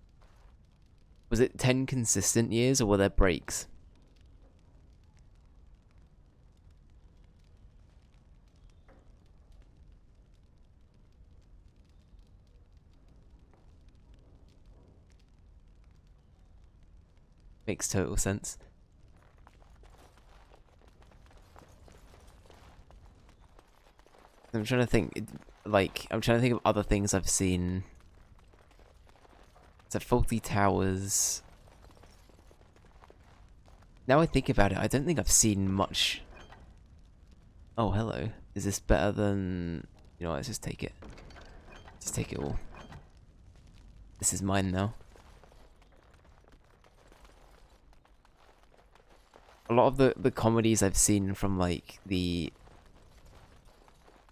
S1: Was it 10 consistent years, or were there breaks? Makes total sense. I'm trying to think, like, I'm trying to think of other things I've seen. So Faulty Towers. Now I think about it, I don't think I've seen much. Oh, hello. Is this better than... You know what, let's just take it. Just take it all. This is mine now. A lot of the comedies I've seen from, like, the...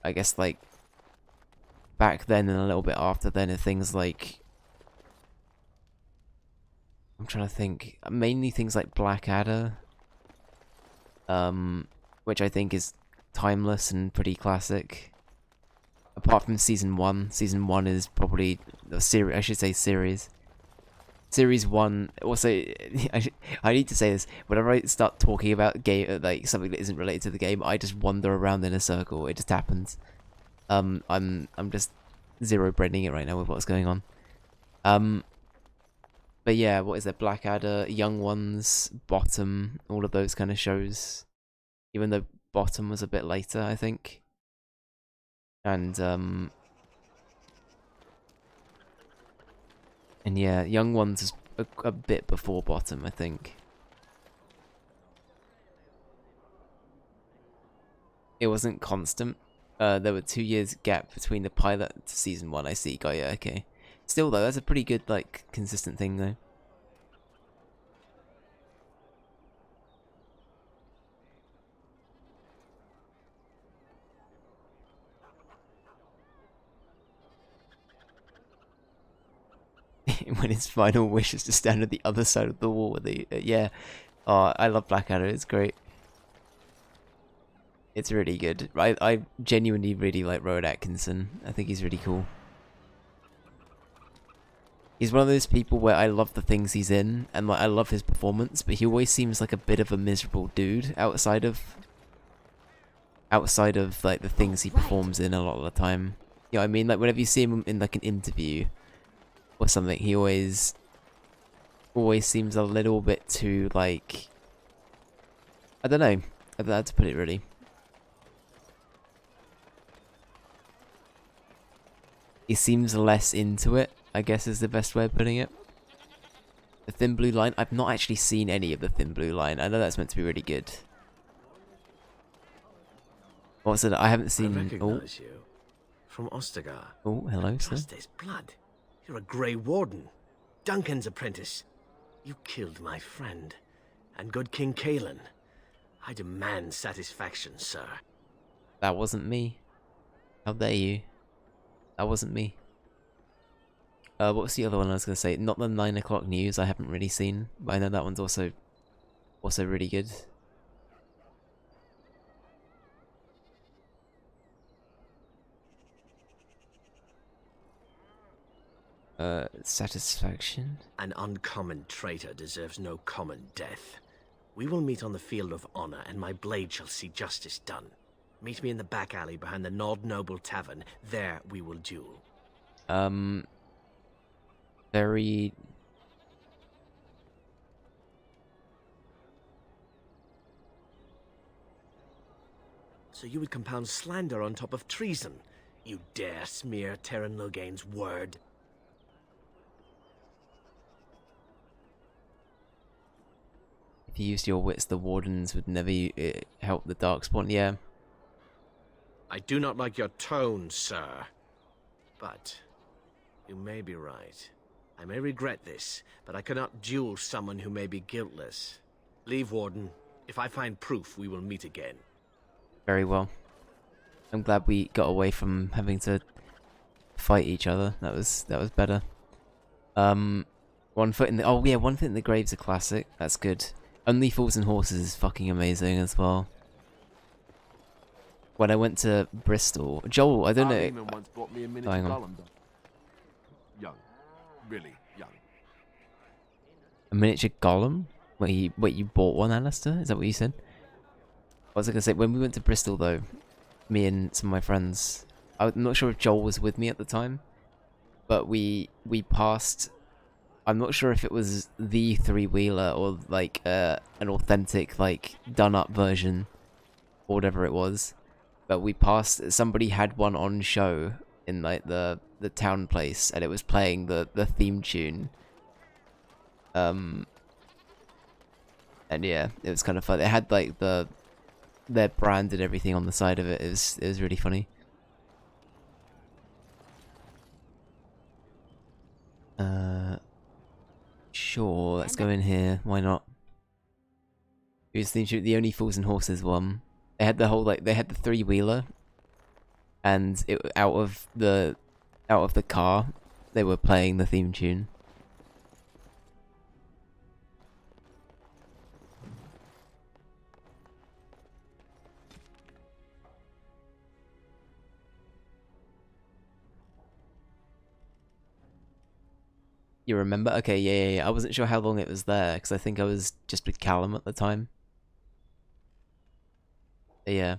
S1: I guess, like, back then and a little bit after then are things like... I'm trying to think. Mainly things like Blackadder. Which I think is timeless and pretty classic. Apart from season 1. Season 1 is probably a series. I should say series. Series 1. Also, I need to say this. Whenever I start talking about game, like something that isn't related to the game, I just wander around in a circle. It just happens. I'm just zero branding it right now with what's going on. But yeah, what is there? Blackadder, Young Ones, Bottom, all of those kind of shows. Even though Bottom was a bit later, I think. And yeah, Young Ones is a bit before Bottom, I think. It wasn't constant. There were 2 years gap between the pilot to season 1, I see. Got ya, okay. Still though, that's a pretty good, like, consistent thing though. When his final wish is to stand at the other side of the wall with the... yeah. Oh, I love Blackadder, it's great. It's really good. I genuinely really like Rowan Atkinson. I think he's really cool. He's one of those people where I love the things he's in, and like I love his performance, but he always seems like a bit of a miserable dude outside of like the things he performs in a lot of the time. You know what I mean? Like whenever you see him in like an interview or something, he always seems a little bit too like, I don't know. I don't know how to put it really. He seems less into it, I guess is the best way of putting it. The Thin Blue Line, I've not actually seen any of the Thin Blue Line. I know that's meant to be really good. What's it? I haven't seen...
S11: I recognize you. From Ostagar.
S1: Oh, hello, sir.
S11: Trust his blood. You're a Grey Warden. Duncan's apprentice. You killed my friend. And good King Cailan. I demand satisfaction, sir.
S1: That wasn't me. How dare you? That wasn't me. What was the other one I was going to say? Not the 9 o'clock news, I haven't really seen. But I know that one's also really good. Satisfaction?
S11: An uncommon traitor deserves no common death. We will meet on the field of honor, and my blade shall see justice done. Meet me in the back alley behind the Nod Noble Tavern. There we will duel.
S1: Very...
S11: So you would compound slander on top of treason. You dare smear Terran Logain's word?
S1: If you used your wits, the Wardens would never help the Darkspawn. Yeah.
S11: I do not like your tone, sir. But you may be right. I may regret this, but I cannot duel someone who may be guiltless. Leave, Warden. If I find proof, we will meet again.
S1: Very well. I'm glad we got away from having to fight each other. That was better. One Foot in the One Foot in the Grave's a classic. That's good. Only Fools and Horses is fucking amazing as well. When I went to Bristol, Joel, I don't know.
S7: Once bought me a
S1: Hang on.
S7: Young, really young.
S1: A miniature Gollum? Wait, you bought one, Alistair? Is that what you said? What was I gonna say? When we went to Bristol, though, me and some of my friends, I'm not sure if Joel was with me at the time, but we passed. I'm not sure if it was the three-wheeler or like an authentic, like done-up version, or whatever it was. But we passed. Somebody had one on show in like the town place, and it was playing the theme tune. And yeah, it was kind of fun. It had like their brand and everything on the side of it. It was really funny. Sure, let's go in here. Why not? It was the Only Fools and Horses one. They had the whole they had the three-wheeler, and out of the car, they were playing the theme tune. You remember? Okay, yeah. I wasn't sure how long it was there, because I think I was just with Callum at the time. But yeah.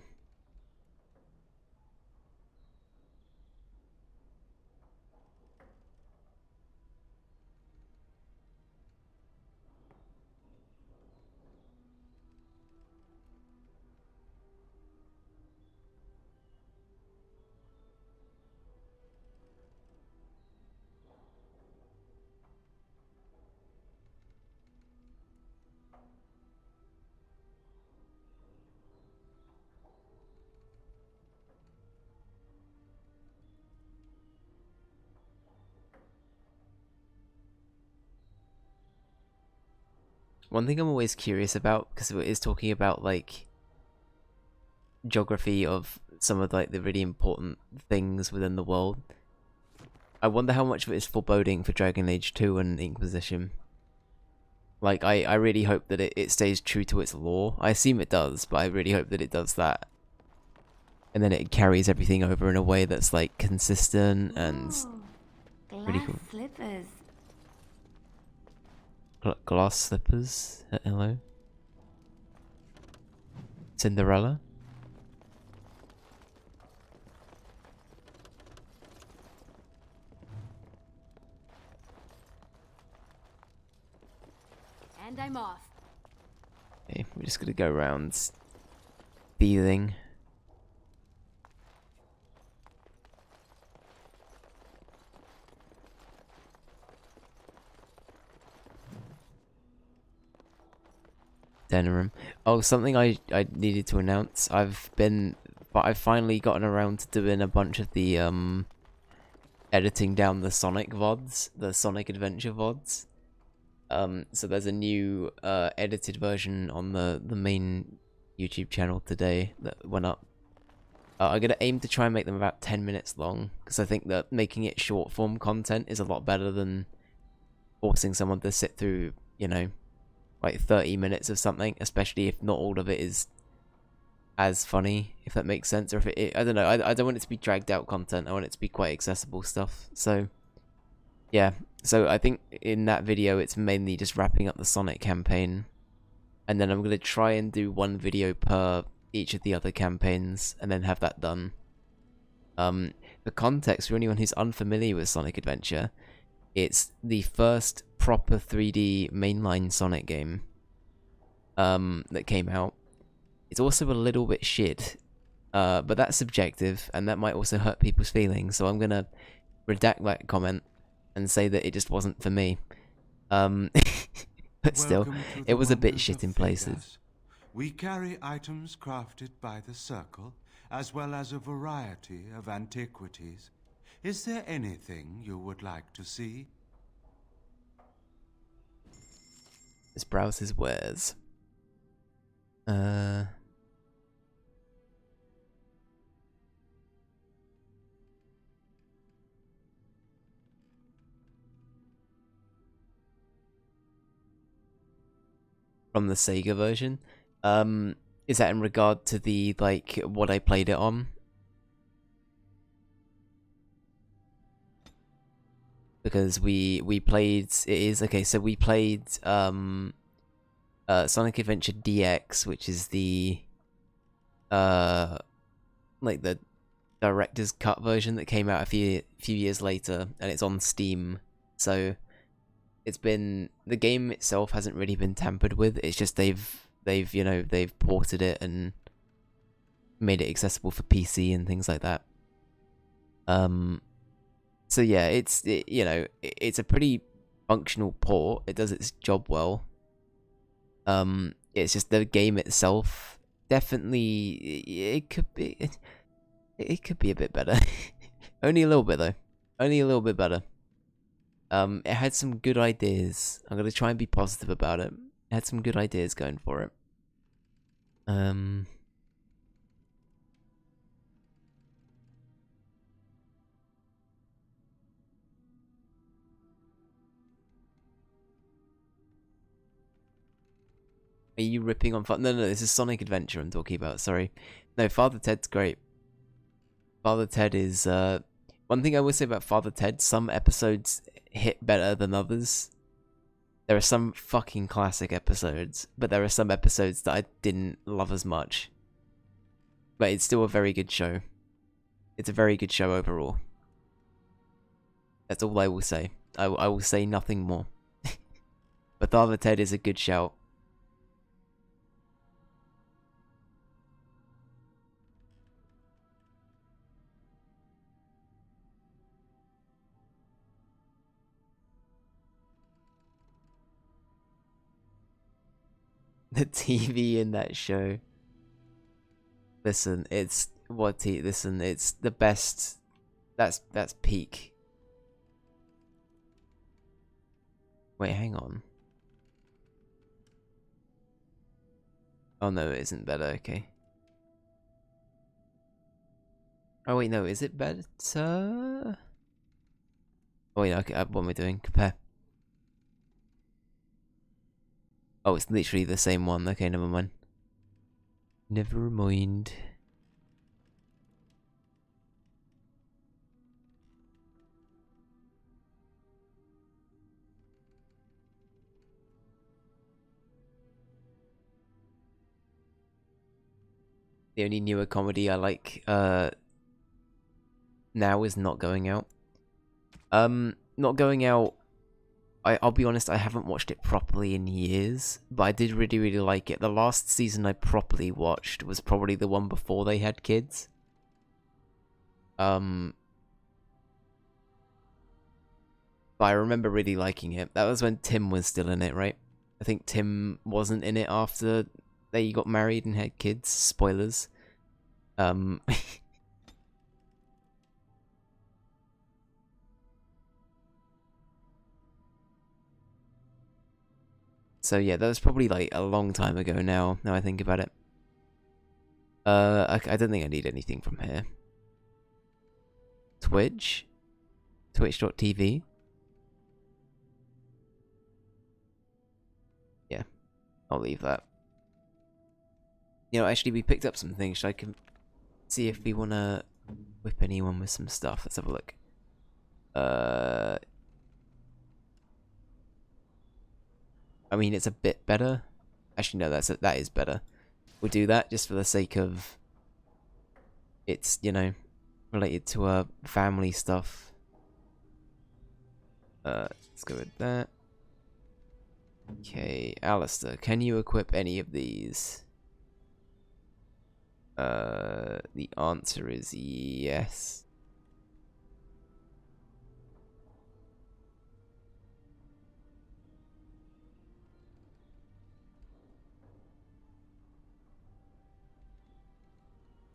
S1: One thing I'm always curious about, because it is talking about like geography of some of like the really important things within the world. I wonder how much of it is foreboding for Dragon Age 2 and Inquisition. Like, I really hope that it stays true to its lore. I assume it does, but I really hope that it does that. And then it carries everything over in a way that's like consistent and really cool.
S2: Slippers.
S1: Glass slippers? Hello? Cinderella?
S2: And I'm off.
S1: Okay, we're just gonna go around feeling. Denerim. Oh, something I needed to announce. I've finally gotten around to doing a bunch of the editing down the Sonic VODs, the Sonic Adventure VODs. So there's a new edited version on the main YouTube channel today that went up. I'm gonna aim to try and make them about 10 minutes long, because I think that making it short form content is a lot better than forcing someone to sit through, you know, like 30 minutes of something, especially if not all of it is as funny, if that makes sense. Or if it I don't know, I don't want it to be dragged out content. I want it to be quite accessible stuff. So yeah, so I think in that video it's mainly just wrapping up the Sonic campaign, and then I'm going to try and do one video per each of the other campaigns, and then have that done. For context, for anyone who's unfamiliar with Sonic Adventure, it's the first proper 3D mainline Sonic game that came out. It's also a little bit shit, But that's subjective, and that might also hurt people's feelings. So I'm gonna redact that comment and say that it just wasn't for me. But still, it was a bit shit in places.
S12: We carry items crafted by the Circle, as well as a variety of antiquities. Is there anything you would like to see?
S1: Let's browse his wares. From the Sega version. Is that in regard to the, like, what I played it on? Because we played, it is, okay, so we played, Sonic Adventure DX, which is the, like the director's cut version that came out a few years later, and it's on Steam, so it's been, the game itself hasn't really been tampered with, it's just they've you know, they've ported it and made it accessible for PC and things like that. So yeah, it's a pretty functional port. It does its job well. It's just the game itself definitely it could be a bit better. Only a little bit though. Only a little bit better. It had some good ideas. I'm gonna try and be positive about it. It had some good ideas going for it. Are you ripping on No, this is Sonic Adventure I'm talking about, sorry. No, Father Ted's great. Father Ted is, one thing I will say about Father Ted, some episodes hit better than others. There are some fucking classic episodes, but there are some episodes that I didn't love as much. But it's still a very good show. It's a very good show overall. That's all I will say. I will say nothing more. But Father Ted is a good shout. The TV in that show. Listen, it's listen, it's the best. That's peak. Wait, hang on. Oh no, it isn't better, okay. Oh wait, no, is it better? Oh wait, okay, what am I doing? Compare. Oh, it's literally the same one. Okay, never mind. Never mind. The only newer comedy I like now is Not Going Out. Not Going Out, I'll be honest, I haven't watched it properly in years, but I did really, really like it. The last season I properly watched was probably the one before they had kids. But I remember really liking it. That was when Tim was still in it, right? I think Tim wasn't in it after they got married and had kids. Spoilers. So yeah, that was probably like a long time ago now I think about it. I don't think I need anything from here. Twitch? Twitch.tv? Yeah, I'll leave that. You know, actually we picked up some things. I can see if we want to whip anyone with some stuff. Let's have a look. I mean, it's a bit better. Actually, no, that is better. We'll do that just for the sake of it's, you know, related to family stuff. Let's go with that. Okay, Alistair, can you equip any of these? The answer is yes.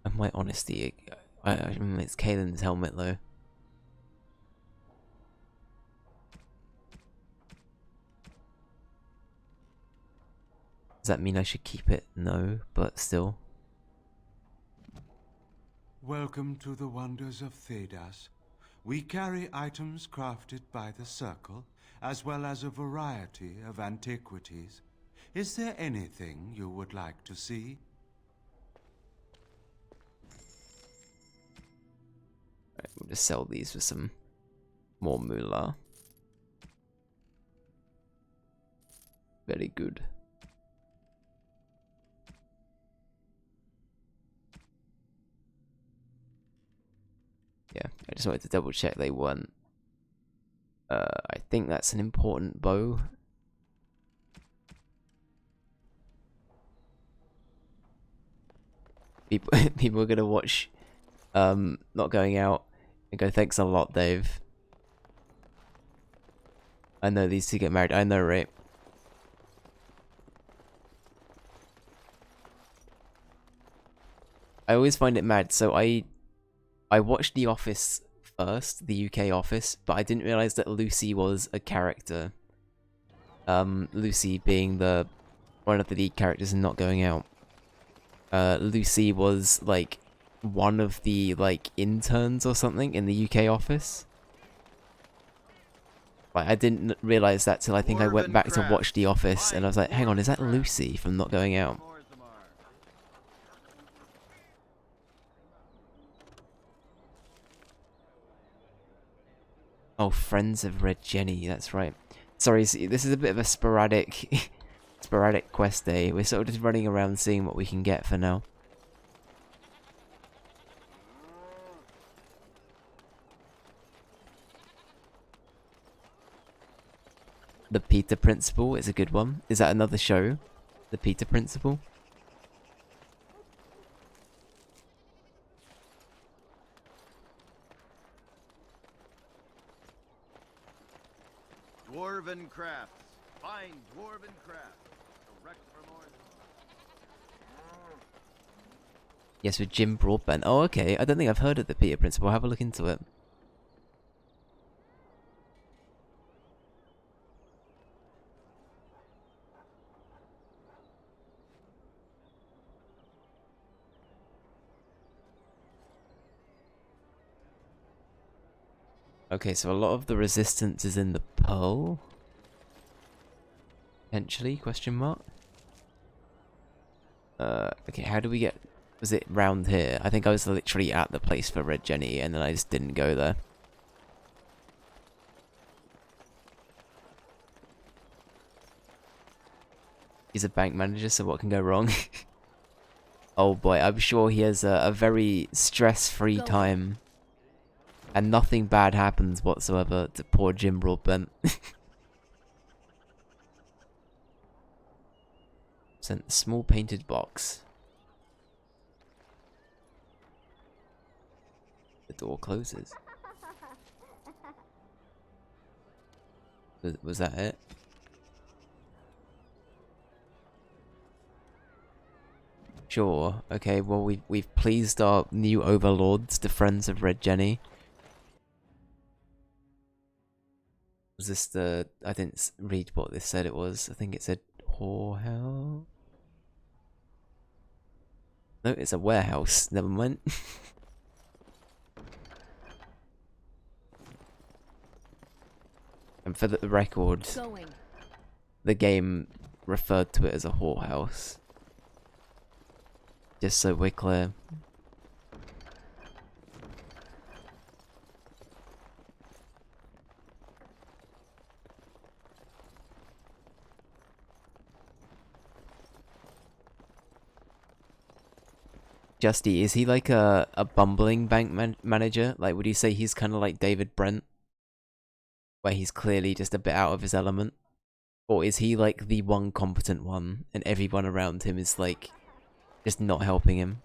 S1: And my honesty, I mean, it's Kaelin's helmet though. Does that mean I should keep it? No, but still.
S12: Welcome to the wonders of Thedas. We carry items crafted by the Circle, as well as a variety of antiquities. Is there anything you would like to see?
S1: Right, we'll just sell these for some more moolah. Very good. Yeah, I just wanted to double check they weren't. I think that's an important bow. People are gonna watch not going out and go, thanks a lot, Dave. I know these two get married, I know, right? I always find it mad, so I watched The Office first, the UK Office, but I didn't realise that Lucy was a character. Lucy being one of the lead characters in Not Going Out. Lucy was like one of the interns or something in the UK office. Like I didn't realise that till I think I went back to watch The Office and I was like, hang on, is that Lucy from Not Going Out? Oh, Friends of Red Jenny, that's right. Sorry, this is a bit of a sporadic quest day. We're sort of just running around seeing what we can get for now. The Peter Principle is a good one. Is that another show? The Peter Principle?
S13: Dwarven crafts. Fine dwarven crafts. Direct from Orthamar.
S1: Yes, with Jim Broadbent. Oh, okay. I don't think I've heard of the Peter Principle. I'll have a look into it. Okay, so a lot of the resistance is in the pearl. Potentially, question mark. Okay, how do we get... Was it round here? I think I was literally at the place for Red Jenny and then I just didn't go there. He's a bank manager, so what can go wrong? Oh boy, I'm sure he has a very stress-free time. And nothing bad happens whatsoever to poor Jim Broadbent. Sent a small painted box. The door closes. Was that it? Sure. Okay, well we've pleased our new overlords, the Friends of Red Jenny. Was this the... I didn't read what this said it was. I think it said whorehouse. No, it's a warehouse. Never mind. And for the record, the game referred to it as a whorehouse. Just so we're clear. Justy, is he like a bumbling bank manager? Like, would you say he's kind of like David Brent? Where he's clearly just a bit out of his element? Or is he like the one competent one and everyone around him is like just not helping him?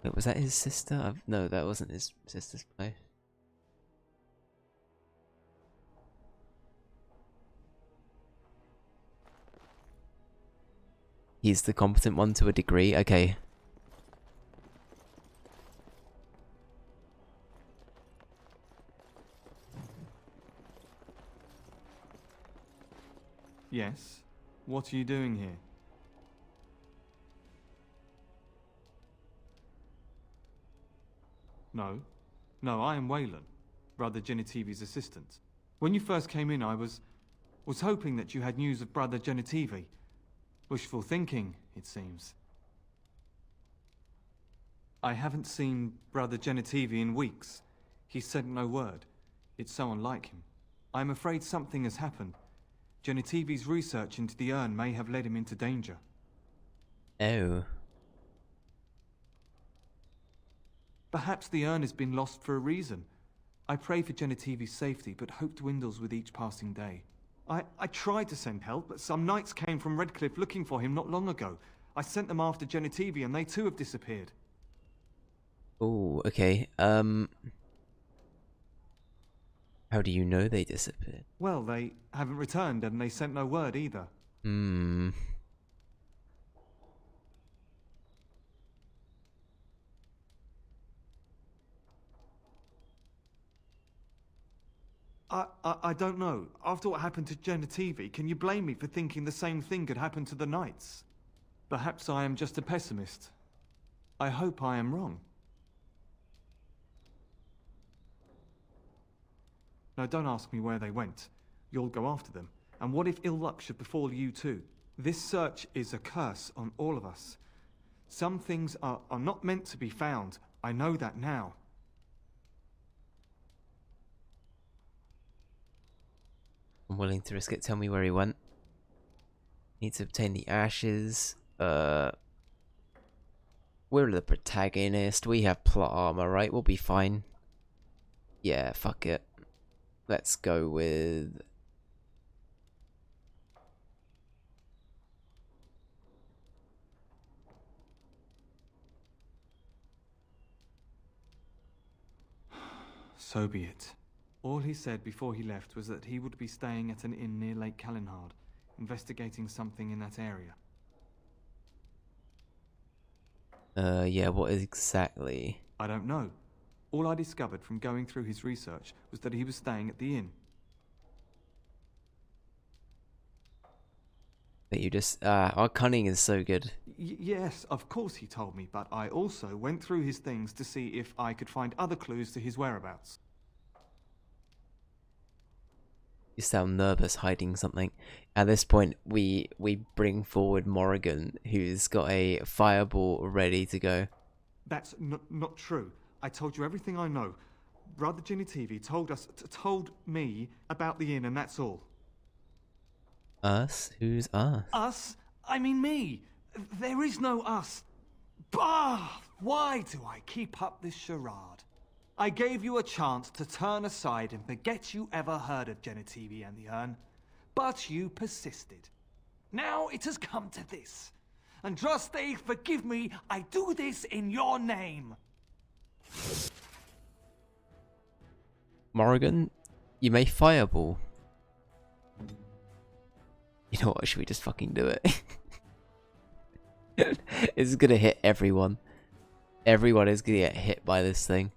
S1: Wait, was that his sister? No, that wasn't his sister's place. He's the competent one to a degree. Okay.
S14: Yes? What are you doing here? No. No, I am Waylon, Brother Genitivi's assistant. When you first came in, I was hoping that you had news of Brother Genitivi. Wishful thinking, it seems. I haven't seen Brother Genitivi in weeks. He sent no word. It's so unlike him. I'm afraid something has happened. Genitivi's research into the urn may have led him into danger.
S1: Oh.
S14: Perhaps the urn has been lost for a reason. I pray for Genitivi's safety, but hope dwindles with each passing day. I tried to send help, but some knights came from Redcliffe looking for him not long ago. I sent them after Genitivi, and they too have disappeared.
S1: Oh, okay. How do you know they disappeared?
S14: Well, they haven't returned, and they sent no word either.
S1: Hmm.
S14: I don't know. After what happened to Genitivi, can you blame me for thinking the same thing could happen to the knights? Perhaps I am just a pessimist. I hope I am wrong. Now, don't ask me where they went. You'll go after them. And what if ill luck should befall you too? This search is a curse on all of us. Some things are not meant to be found. I know that now.
S1: I'm willing to risk it. Tell me where he went. Need to obtain the ashes. We're the protagonist. We have plot armor, right? We'll be fine. Yeah, fuck it. Let's go with...
S14: So be it. All he said before he left was that he would be staying at an inn near Lake Calenhard, investigating something in that area.
S1: Yeah, what exactly?
S14: I don't know. All I discovered from going through his research was that he was staying at the inn.
S1: That you just... our cunning is so good.
S14: Yes, of course he told me, but I also went through his things to see if I could find other clues to his whereabouts.
S1: You sound nervous hiding something. At this point, we bring forward Morrigan, who's got a fireball ready to go.
S14: That's not true. I told you everything I know. Brother Genitivi told me about the inn, and that's all.
S1: Us? Who's us?
S14: Us? I mean me. There is no us. Bah! Why do I keep up this charade? I gave you a chance to turn aside and forget you ever heard of Genitivi and the urn, but you persisted. Now it has come to this. Andraste, forgive me, I do this in your name.
S1: Morrigan, you may fireball. You know what, should we just fucking do it? It's gonna hit everyone. Everyone is gonna get hit by this thing.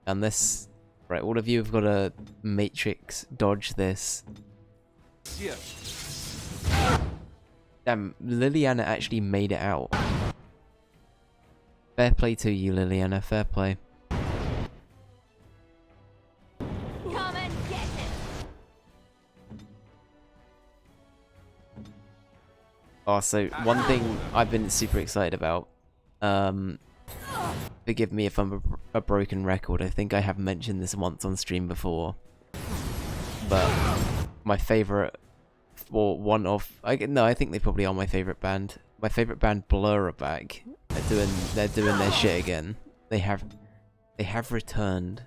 S1: And this... Right, all of you have got to matrix dodge this.
S14: Yeah.
S1: Damn, Liliana actually made it out. Fair play to you, Liliana, fair play.
S2: Come and get it!
S1: Oh, so one thing I've been super excited about, forgive me if I'm a broken record, I think I have mentioned this once on stream before, but my favourite, or one of, I think they probably are my favourite band. My favourite band, Blur, are back. They're doing their shit again. They have returned.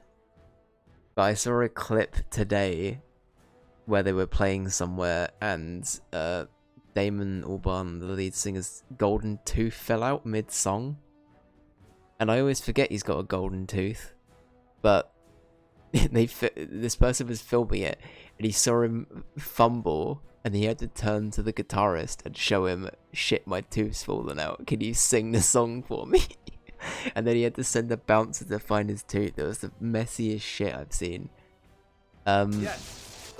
S1: But I saw a clip today where they were playing somewhere and Damon Albarn, the lead singer's golden tooth fell out mid-song. and I always forget he's got a golden tooth. But this person was filming it, and he saw him fumble, and he had to turn to the guitarist and show him, "Shit, my tooth's fallen out. Can you sing the song for me?" And then he had to send a bouncer to find his tooth. It was the messiest shit I've seen.
S13: Yes.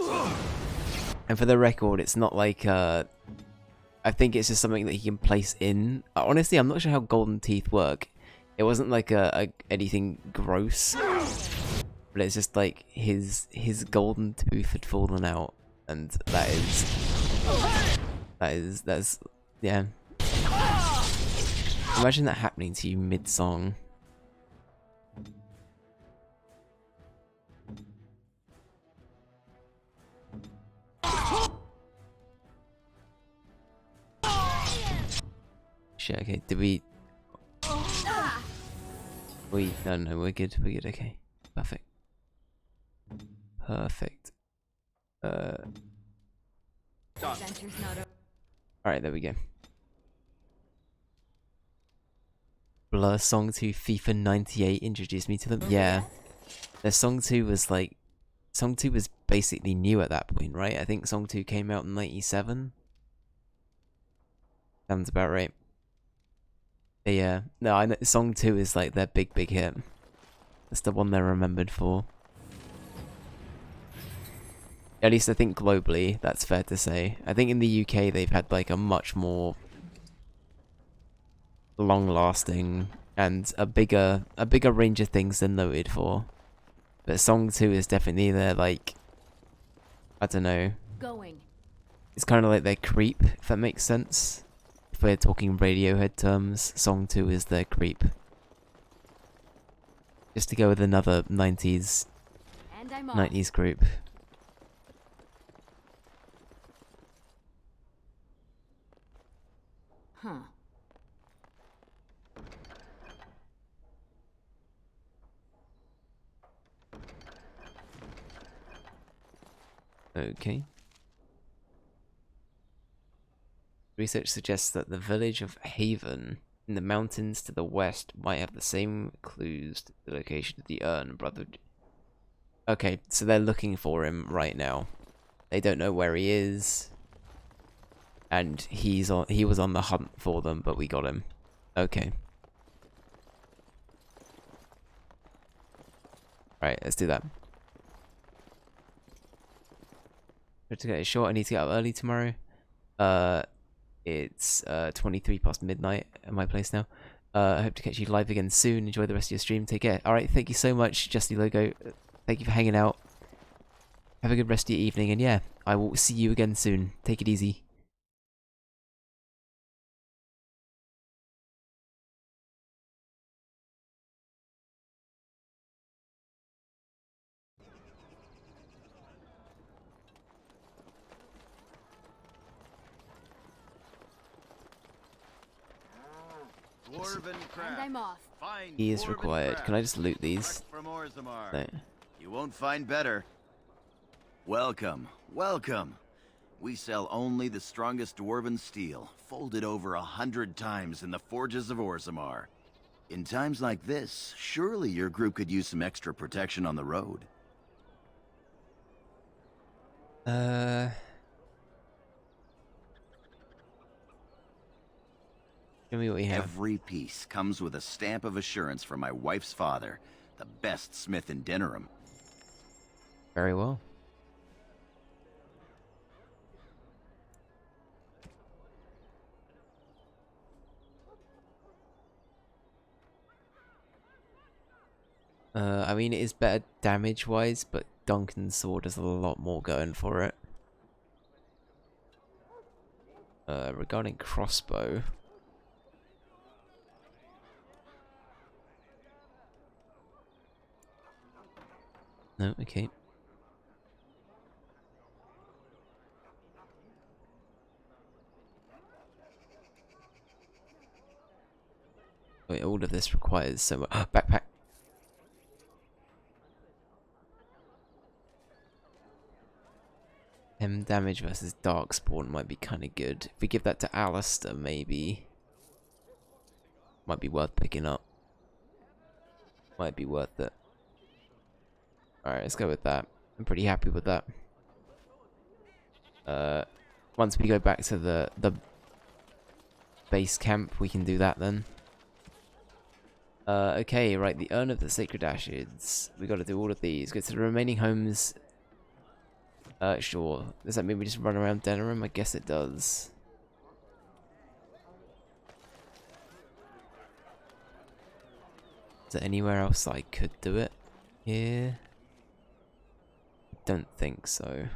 S1: And for the record, it's not like I think it's just something that he can place in. Honestly, I'm not sure how golden teeth work. It wasn't like anything gross, but it's just like his golden tooth had fallen out, and that's yeah. Imagine that happening to you mid-song. Shit, okay, did we... No, we're good, okay. Perfect. Alright, there we go. Blur Song 2 FIFA 98 introduced me to them. Yeah. Their Song 2 was like... Song 2 was basically new at that point, right? I think Song 2 came out in 97. Sounds about right. But yeah. No, I know Song 2 is like their big hit. That's the one they're remembered for. At least I think globally, that's fair to say. I think in the UK they've had like a much more long-lasting and a bigger range of things they're noted for. But Song 2 is definitely their, like, I don't know. It's kind of like their creep, if that makes sense. If we're talking Radiohead terms, Song 2 is their creep. Just to go with another 90s group.
S10: Huh.
S1: Okay. Research suggests that the village of Haven in the mountains to the west might have the same clues to the location of the urn, brother. Okay, so they're looking for him right now. They don't know where he is. And he was on the hunt for them, but we got him. Okay. Right, let's do that. To get it short, I need to get up early tomorrow. It's 23 past midnight at my place now. I hope to catch you live again soon. Enjoy the rest of your stream. Take care. Alright, thank you so much, Justy Logo. Thank you for hanging out. Have a good rest of your evening, and yeah, I will see you again soon. Take it easy.
S13: Dwarven craft.
S2: And I'm off.
S13: Fine
S1: He is
S13: dwarven
S1: required.
S13: craft.
S1: Can I just loot these?
S13: Direct from Orzammar.
S1: No.
S15: You won't find better. Welcome, welcome. We sell only the strongest dwarven steel, folded over 100 times in the forges of Orzammar. In times like this, surely your group could use some extra protection on the road.
S1: Show me what we have.
S15: Every piece comes with a stamp of assurance from my wife's father, the best smith in Denneram.
S1: Very well. I mean, it is better damage-wise, but Duncan's sword has a lot more going for it. Regarding crossbow... No, okay. Wait, all of this requires so much. Backpack. Damage versus Darkspawn might be kind of good. If we give that to Alistair, maybe. Might be worth picking up. Might be worth it. Alright, let's go with that. I'm pretty happy with that. Once we go back to the base camp, we can do that then. Okay, right, the Urn of the Sacred Ashes. We gotta do all of these. Go to the remaining homes. Sure. Does that mean we just run around Denerim? I guess it does. Is there anywhere else I could do it? Here? Don't think so.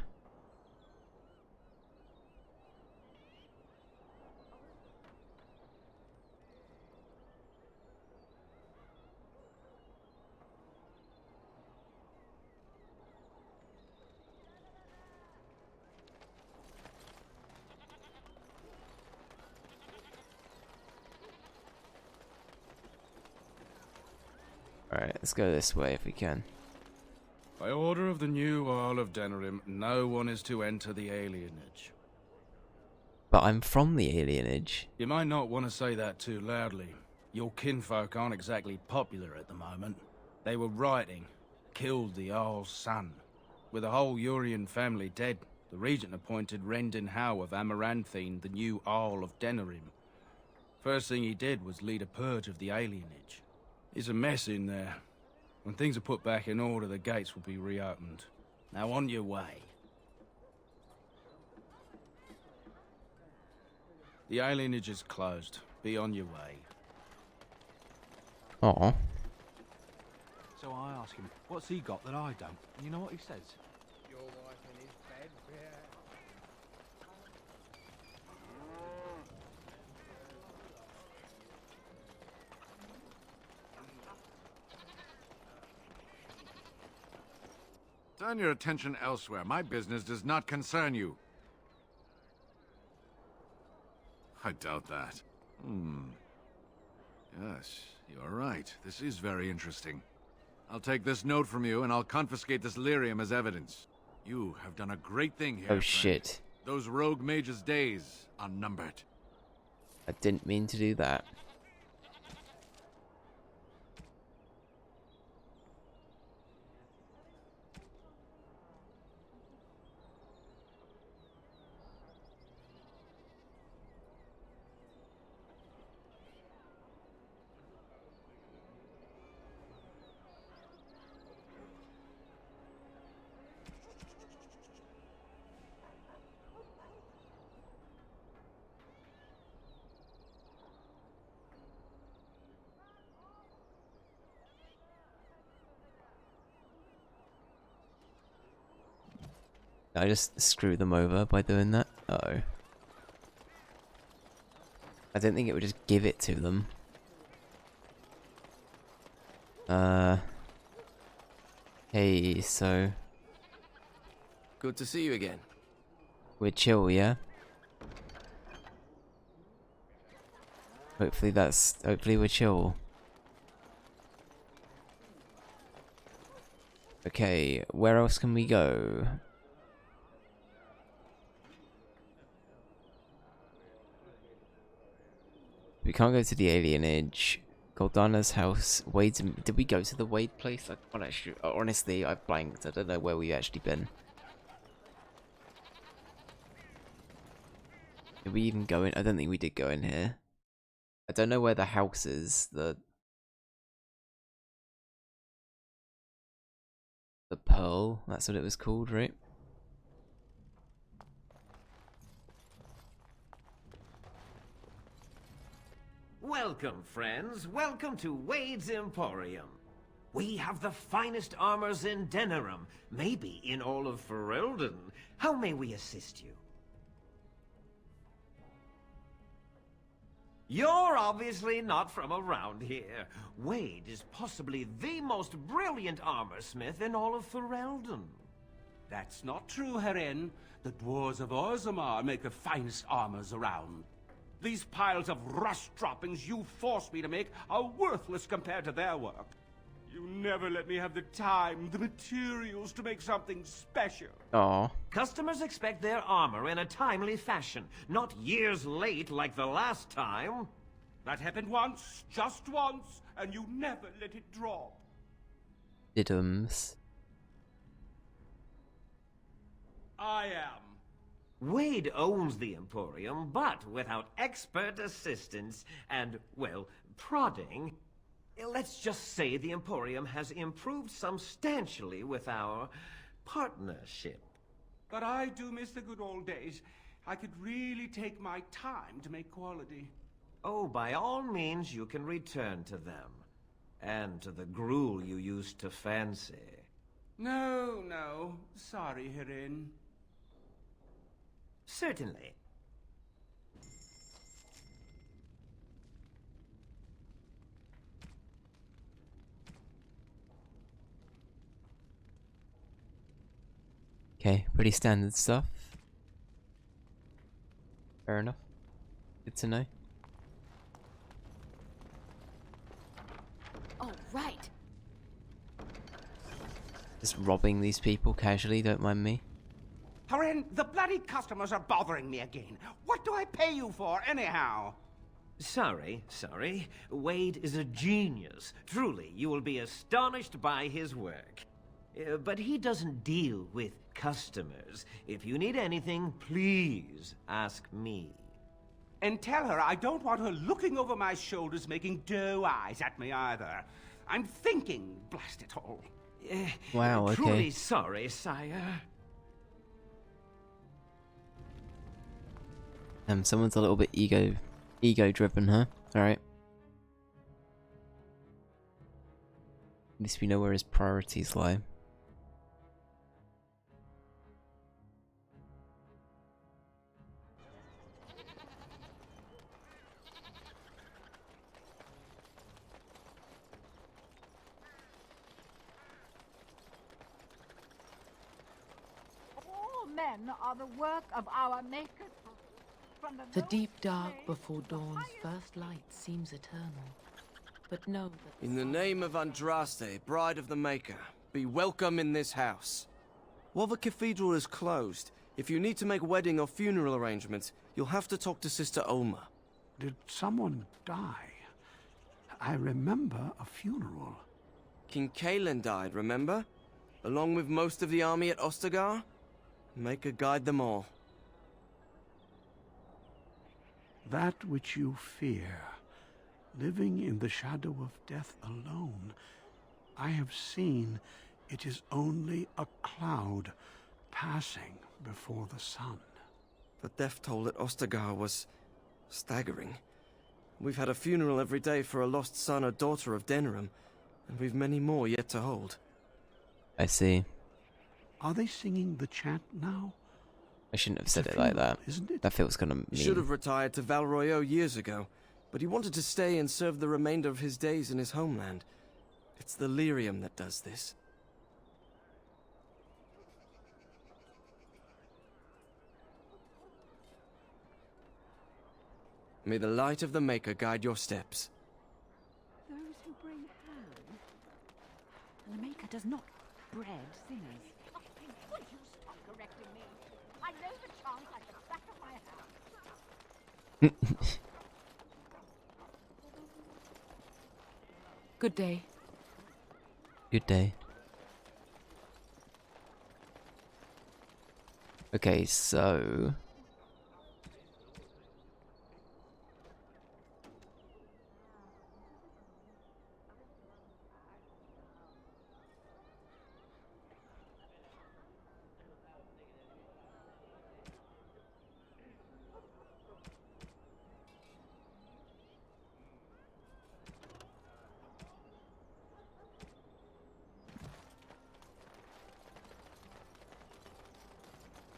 S1: Alright, let's go this way if we can.
S16: By order of the new Earl of Denerim, no one is to enter the alienage.
S1: But I'm from the alienage.
S16: You might not want to say that too loudly. Your kinfolk aren't exactly popular at the moment. They were rioting, killed the Earl's son. With the whole Urian family dead, the regent appointed Rendon Howe of Amaranthine the new Earl of Denerim. First thing he did was lead a purge of the alienage. It's a mess in there. When things are put back in order, the gates will be reopened. Now on your way. The alienage is closed. Be on your way.
S1: Aw.
S8: So I ask him, what's he got that I don't? And you know what he says?
S13: Your wife in his bed, bear.
S12: Turn your attention elsewhere. My business does not concern you. I doubt that. Yes, you're right. This is very interesting. I'll take this note from you, and I'll confiscate this lyrium as evidence. You have done a great thing here,
S1: Oh,
S12: friend.
S1: shit.
S12: Those rogue mages' days are numbered.
S1: I didn't mean to do that. I just screw them over by doing that? Uh-oh. I don't think it would just give it to them. Hey, so...
S9: Good to see you again.
S1: We're chill, yeah? Hopefully we're chill. Okay, where else can we go? We can't go to the alienage. Goldana's house. Wade's. Did we go to the Wade place? I'm not sure. Honestly, I've blanked. I don't know where we've actually been. Did we even go in? I don't think we did go in here. I don't know where the house is. The Pearl. That's what it was called, right?
S17: Welcome, friends. Welcome to Wade's Emporium. We have the finest armors in Denerim, maybe in all of Ferelden. How may we assist you? You're obviously not from around here. Wade is possibly the most brilliant armorsmith in all of Ferelden.
S18: That's not true, Herin. The dwarves of Orzammar make the finest armors around. These piles of rust droppings you forced me to make are worthless compared to their work. You never let me have the time, the materials to make something special.
S1: Aww.
S17: Customers expect their armor in a timely fashion, not years late like the last time.
S18: That happened once, just once, and you never let it drop.
S1: Diddums.
S17: I am. Wade owns the Emporium, but without expert assistance and, well, prodding, let's just say the Emporium has improved substantially with our partnership.
S18: But I do miss the good old days. I could really take my time to make quality.
S17: Oh, by all means, you can return to them. And to the gruel you used to fancy.
S18: No. Sorry, Herin.
S17: Certainly.
S1: Okay, pretty standard stuff. Fair enough. Good to know.
S2: Oh, right.
S1: Just robbing these people casually, don't mind me.
S18: Herin, the bloody customers are bothering me again. What do I pay you for, anyhow?
S17: Sorry. Wade is a genius. Truly, you will be astonished by his work. But he doesn't deal with customers. If you need anything, please ask me.
S18: And tell her I don't want her looking over my shoulders making doe eyes at me either. I'm thinking, blast it all.
S1: Wow, okay.
S17: Truly sorry, sire.
S1: Someone's a little bit ego-driven, huh? Alright. At least we know where his priorities lie.
S3: All men are the work of our Maker. From
S5: The deep dark before dawn's first light seems eternal. But know that...
S9: In the name of Andraste, bride of the Maker, be welcome in this house. While the cathedral is closed, if you need to make wedding or funeral arrangements, you'll have to talk to Sister Olma.
S19: Did someone die? I remember a funeral.
S9: King Kalen died, remember? Along with most of the army at Ostagar? Maker guide them all.
S19: That which you fear, living in the shadow of death alone, I have seen it is only a cloud passing before the sun.
S9: The death toll at Ostagar was staggering. We've had a funeral every day for a lost son or daughter of Denerim, and we've many more yet to hold.
S1: I see.
S19: Are they singing the chant now?
S1: I shouldn't have said it like that. That feels kind of mean.
S9: He should have retired to Valroyo years ago, but he wanted to stay and serve the remainder of his days in his homeland. It's the lyrium that does this. May the light of the Maker guide your steps.
S4: Those who bring ham. The Maker does not bread singers.
S3: Would you stop correcting me? I know the chant like the back of my hand.
S5: Good day.
S1: Good day. Okay, so...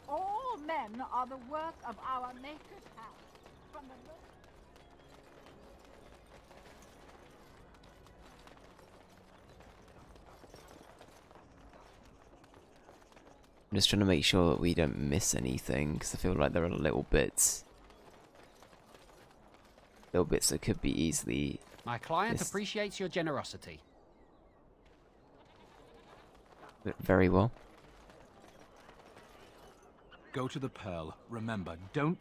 S3: All men are the work of our Maker's hand. From the
S1: I'm just trying to make sure that we don't miss anything, because I feel like there are little bits that could be easily
S20: My client
S1: missed.
S20: appreciates your generosity.
S1: Very well.
S8: Go to the Pearl. Remember, don't...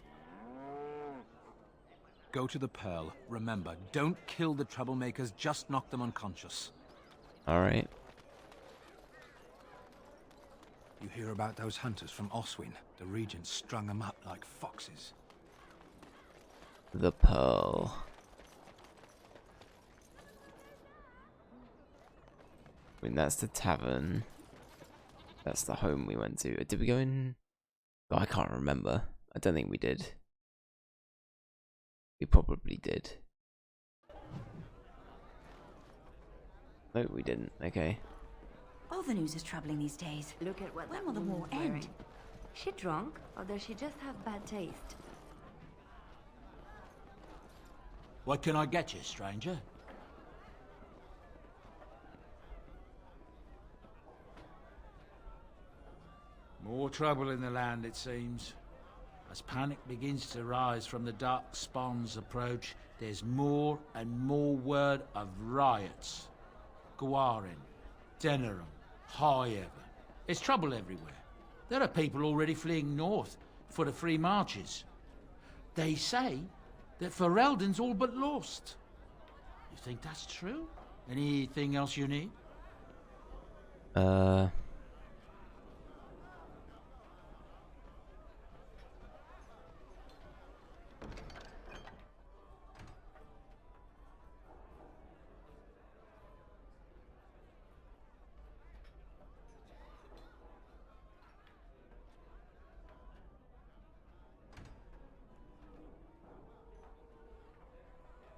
S8: Go to the Pearl. Remember, don't kill the troublemakers, just knock them unconscious.
S1: Alright.
S8: You hear about those hunters from Oswin? The Regent strung them up like foxes.
S1: The Pearl. I mean, that's the tavern. That's the home we went to. Did we go in? Oh, I can't remember. I don't think we did. We probably did. No, we didn't. Okay.
S21: All the news is troubling these days.
S2: Look at what
S21: When
S2: that
S21: will the war
S2: woman's wearing.
S21: end?
S2: She drunk, or does she just have bad taste?
S22: What can I get you, stranger? More trouble in the land, it seems. As panic begins to rise from the dark spawn's approach, there's more and more word of riots. Gwarin, Denerim, High Heaven. There's trouble everywhere. There are people already fleeing north for the free marches. They say that Ferelden's all but lost. You think that's true? Anything else you need?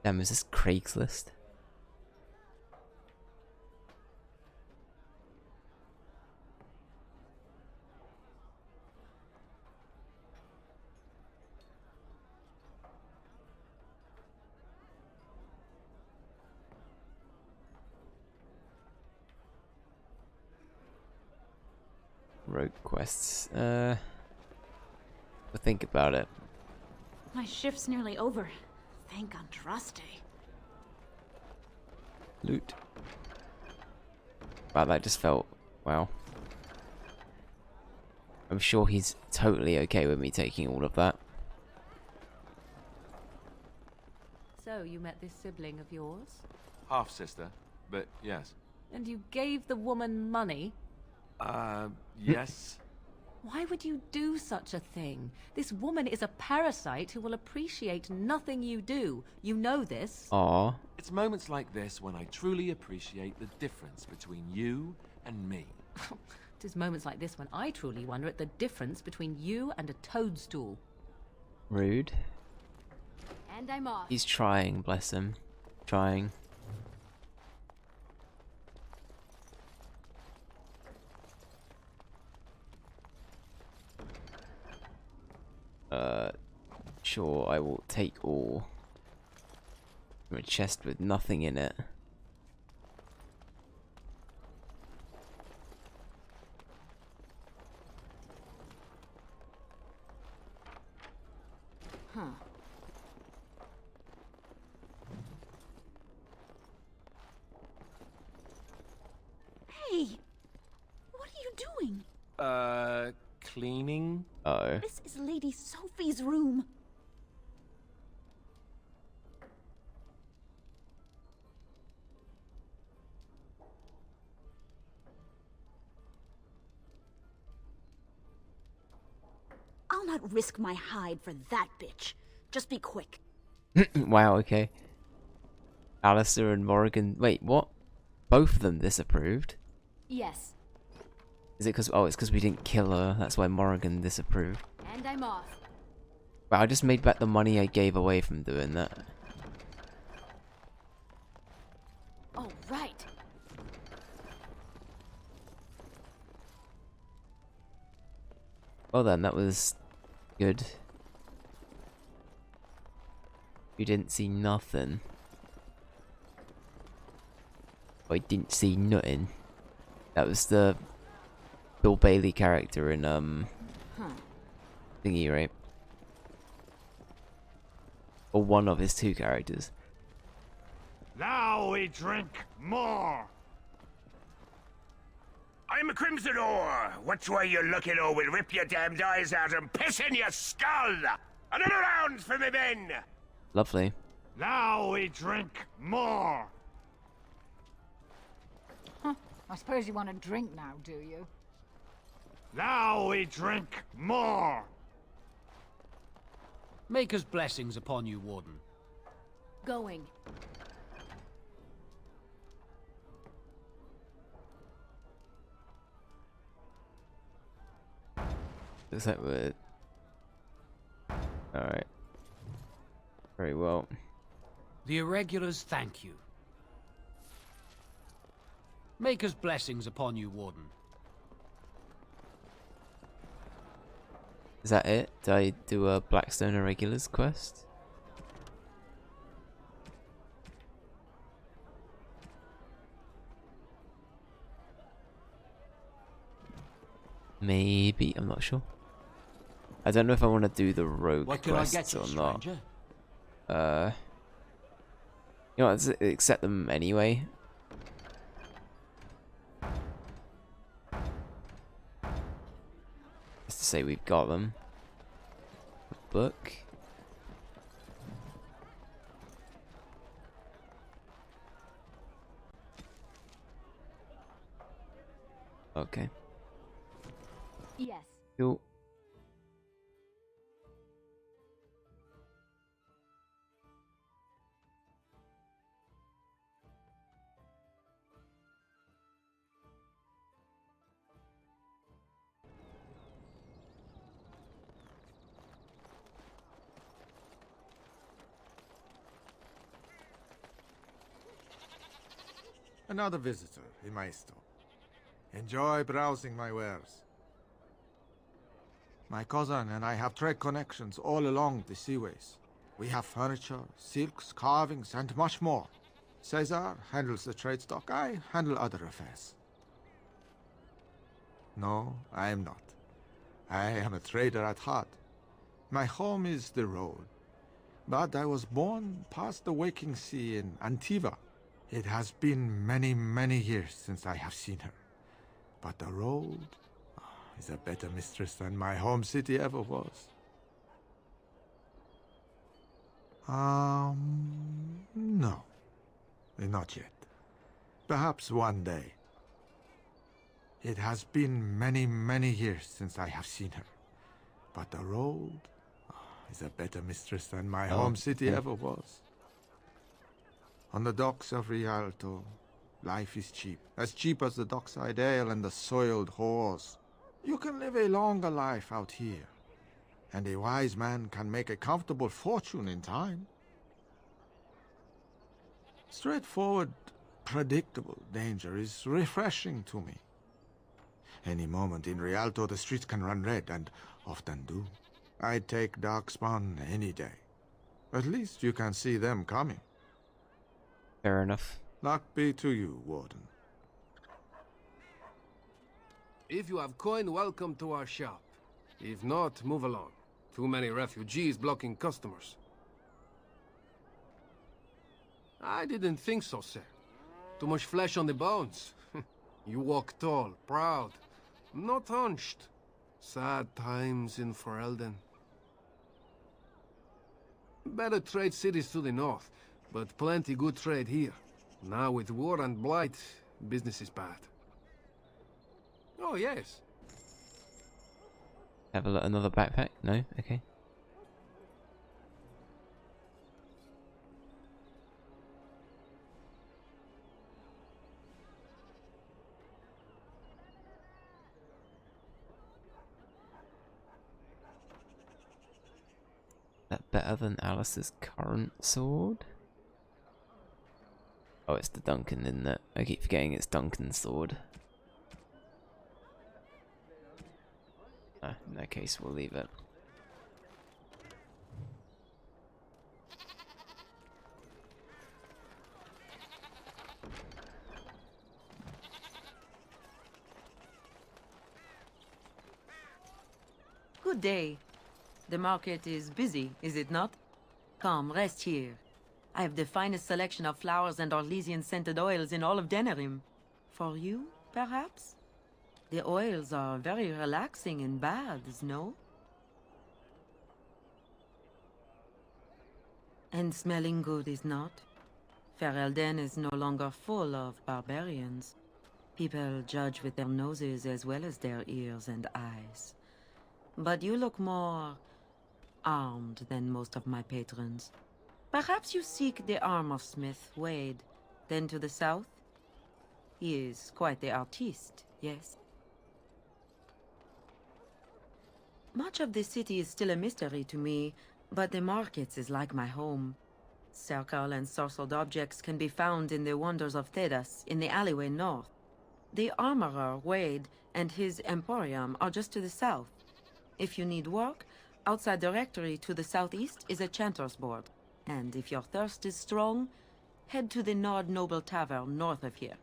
S1: Damn, is this Craigslist? Rogue quests. But think about it.
S21: My shift's nearly over. Thank Andraste.
S1: Loot. Wow, that just felt... wow. I'm sure he's totally okay with me taking all of that.
S23: So, you met this sibling of yours?
S7: Half-sister, but yes.
S23: And you gave the woman money?
S7: Yes.
S23: Why would you do such a thing? This woman is a parasite who will appreciate nothing you do. You know this.
S1: Aww.
S7: It's moments like this when I truly appreciate the difference between you and me.
S23: It is moments like this when I truly wonder at the difference between you and a toadstool.
S1: Rude.
S2: And I'm off.
S1: He's trying, bless him. Trying. Sure, I will take all. From a chest with nothing in it.
S21: Huh. Hey! What are you doing?
S7: Cleaning?
S1: Uh-oh.
S21: This is Lady Sophie's room. I'll not risk my hide for that bitch. Just be quick.
S1: Wow, okay. Alistair and Morrigan. Wait, what? Both of them disapproved?
S2: Yes.
S1: Is it because... oh, it's because we didn't kill her. That's why Morrigan disapproved.
S2: And I'm off.
S1: Wow, I just made back the money I gave away from doing that.
S2: Oh, right.
S1: Well then, that was good. You didn't see nothing. I didn't see nothing. That was the Bill Bailey character in Thingy, right? Or one of his two characters.
S24: Now we drink more. I'm a Crimson Ore. Which way you looking, or we'll rip your damned eyes out and piss in your skull. Another round for me men.
S1: Lovely.
S24: Now we drink more.
S3: Huh. I suppose you want a drink now, do you?
S6: Now we drink more!
S20: Maker's blessings upon you, Warden.
S21: Going.
S1: Looks like we're... Alright. Very well.
S20: The Irregulars thank you. Maker's blessings upon you, Warden.
S1: Is that it? Did I do a Blackstone Irregulars quest? Maybe, I'm not sure. I don't know if I want to do the rogue
S22: What can I
S1: quests
S22: get you,
S1: or not.
S22: stranger?
S1: You know, let's accept them anyway. Just to say we've got them. Book. Okay.
S21: Yes.
S1: Cool.
S10: Another visitor in my store. Enjoy browsing my wares. My cousin and I have trade connections all along the seaways. We have furniture, silks, carvings, and much more. Caesar handles the trade stock, I handle other affairs. No, I am not. I am a trader at heart. My home is the road. But I was born past the waking sea in Antiva. It has been many, many years since I have seen her. But the road is a better mistress than my home city ever was. No. Not yet. Perhaps one day. It has been many, many years since I have seen her. But the road is a better mistress than my home city ever was. On the docks of Rialto, life is cheap. As cheap as the dockside ale and the soiled whores. You can live a longer life out here. And a wise man can make a comfortable fortune in time. Straightforward, predictable danger is refreshing to me. Any moment in Rialto, the streets can run red, and often do. I'd take Darkspawn any day. At least you can see them coming.
S1: Fair enough.
S10: Luck be to you, Warden.
S11: If you have coin, welcome to our shop. If not, move along. Too many refugees blocking customers. I didn't think so, sir. Too much flesh on the bones. You walk tall, proud, not hunched. Sad times in Ferelden. Better trade cities to the north, but plenty good trade here. Now with war and blight, business is bad. Oh, yes.
S1: Have a look, another backpack? No? Okay. That better than Alice's current sword? Oh, it's the Duncan, isn't it? I keep forgetting it's Duncan's sword. In that case, we'll leave it.
S14: Good day. The market is busy, is it not? Come, rest here. I have the finest selection of flowers and Orlesian-scented oils in all of Denerim. For you, perhaps? The oils are very relaxing in baths, no? And smelling good, is not? Ferelden is no longer full of barbarians. People judge with their noses as well as their ears and eyes. But you look more armed than most of my patrons. Perhaps you seek the armor smith, Wade. Then to the south? He is quite the artiste, yes? Much of the city is still a mystery to me, but the markets is like my home. Circle and sorcered objects can be found in the wonders of Thedas, in the alleyway north. The armorer, Wade, and his emporium are just to the south. If you need work, outside the rectory to the southeast is a chanter's board. And if your thirst is strong, head to the Nord Noble Tavern north of here.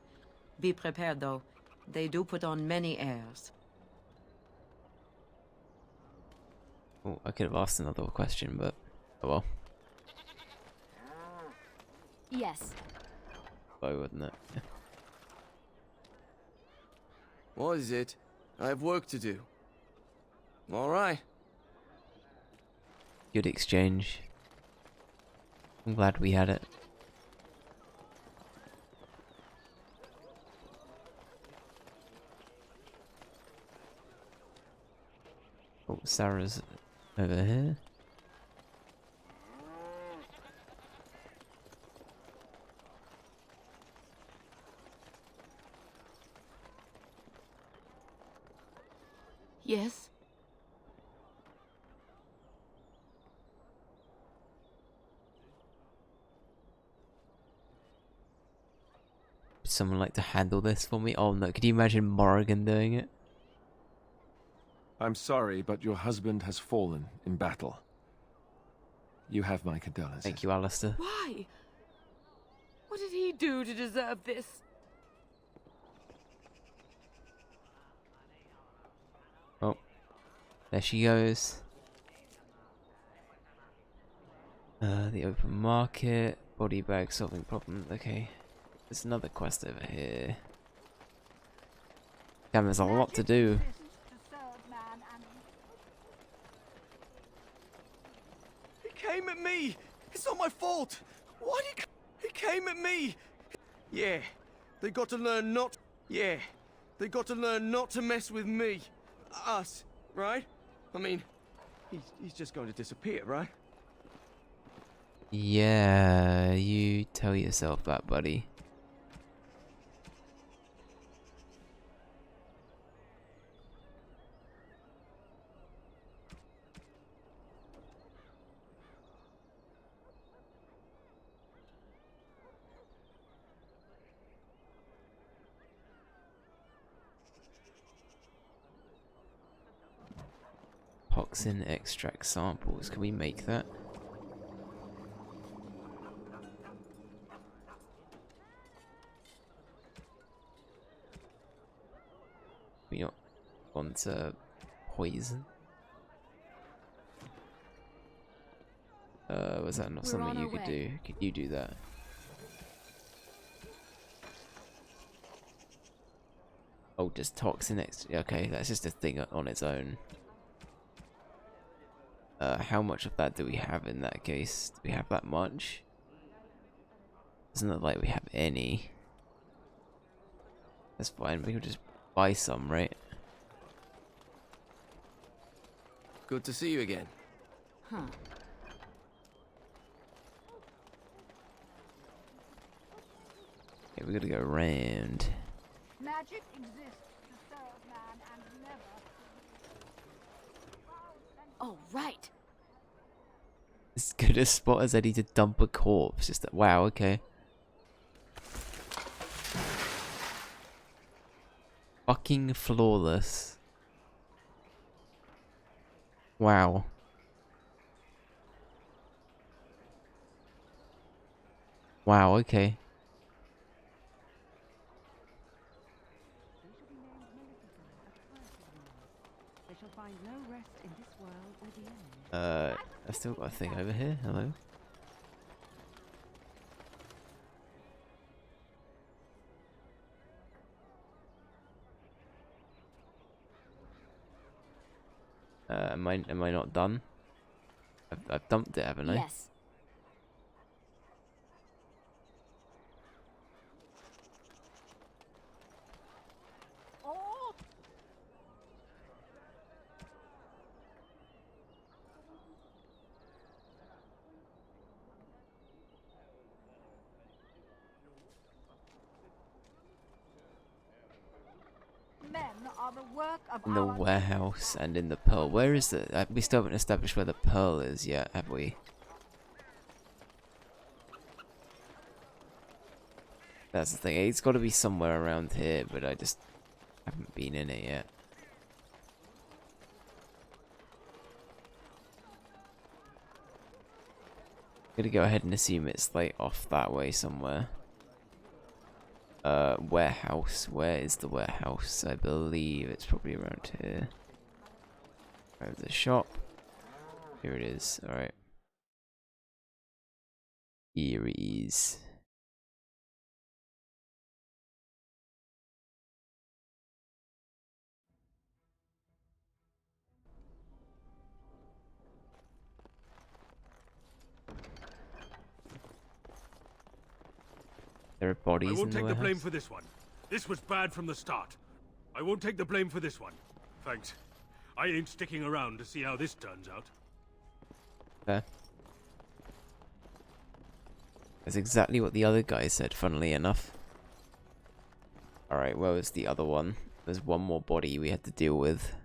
S14: Be prepared, though. They do put on many airs.
S1: Oh, I could have asked another question, but oh well.
S21: Yes.
S1: Why wouldn't it?
S9: What is it? I have work to do. All right.
S1: Good exchange. I'm glad we had it. Oh, Sarah's over here.
S23: Yes?
S1: Would someone like to handle this for me? Oh no, could you imagine Morrigan doing it?
S7: I'm sorry, but your husband has fallen in battle. You have my condolences.
S1: Thank you, Alistair.
S23: Why? What did he do to deserve this?
S1: Oh, there she goes. The open market, body bag solving problem. Okay, there's another quest over here. Damn, there's a lot to do.
S9: He came at me! It's not my fault! Why did he came at me! Yeah, they got to learn not... Yeah, they got to learn not to mess with me. Us, right? I mean, he's just going to disappear, right?
S1: Yeah, you tell yourself that, buddy. Toxin extract samples. Can we make that? We not want poison? Was that not something you could do? Could you do that? Oh, just toxin okay, that's just a thing on its own. How much of that do we have in that case? Do we have that much? Doesn't look like we have any. That's fine, we can just buy some, right?
S9: Good to see you again.
S21: Huh.
S1: Okay, we gotta go around.
S3: Magic exists to serve man and never...
S21: Oh, right.
S1: As good a spot as any to dump a corpse. Just that, wow, okay. Fucking flawless. Wow. Wow, okay. I've still got a thing over here. Hello. Am I not done? I've dumped it, haven't I?
S21: Yes.
S3: men are the work of
S1: In the
S3: our
S1: warehouse and in the pearl. Where is the... we still haven't established where the pearl is yet, have we? That's the thing. It's got to be somewhere around here, but I just haven't been in it yet. I'm gonna go ahead and assume it's like off that way somewhere. Warehouse. Where is the warehouse? I believe it's probably around here. Around the shop. Here it is. Alright. Here it is. There are bodies in the
S6: I won't take the blame
S1: warehouse?
S6: for this one. This was bad from the start. I won't take the blame for this one. Thanks. I ain't sticking around to see how this turns out.
S1: Fair. That's exactly what the other guy said, funnily enough. Alright, where was the other one? There's one more body we had to deal with.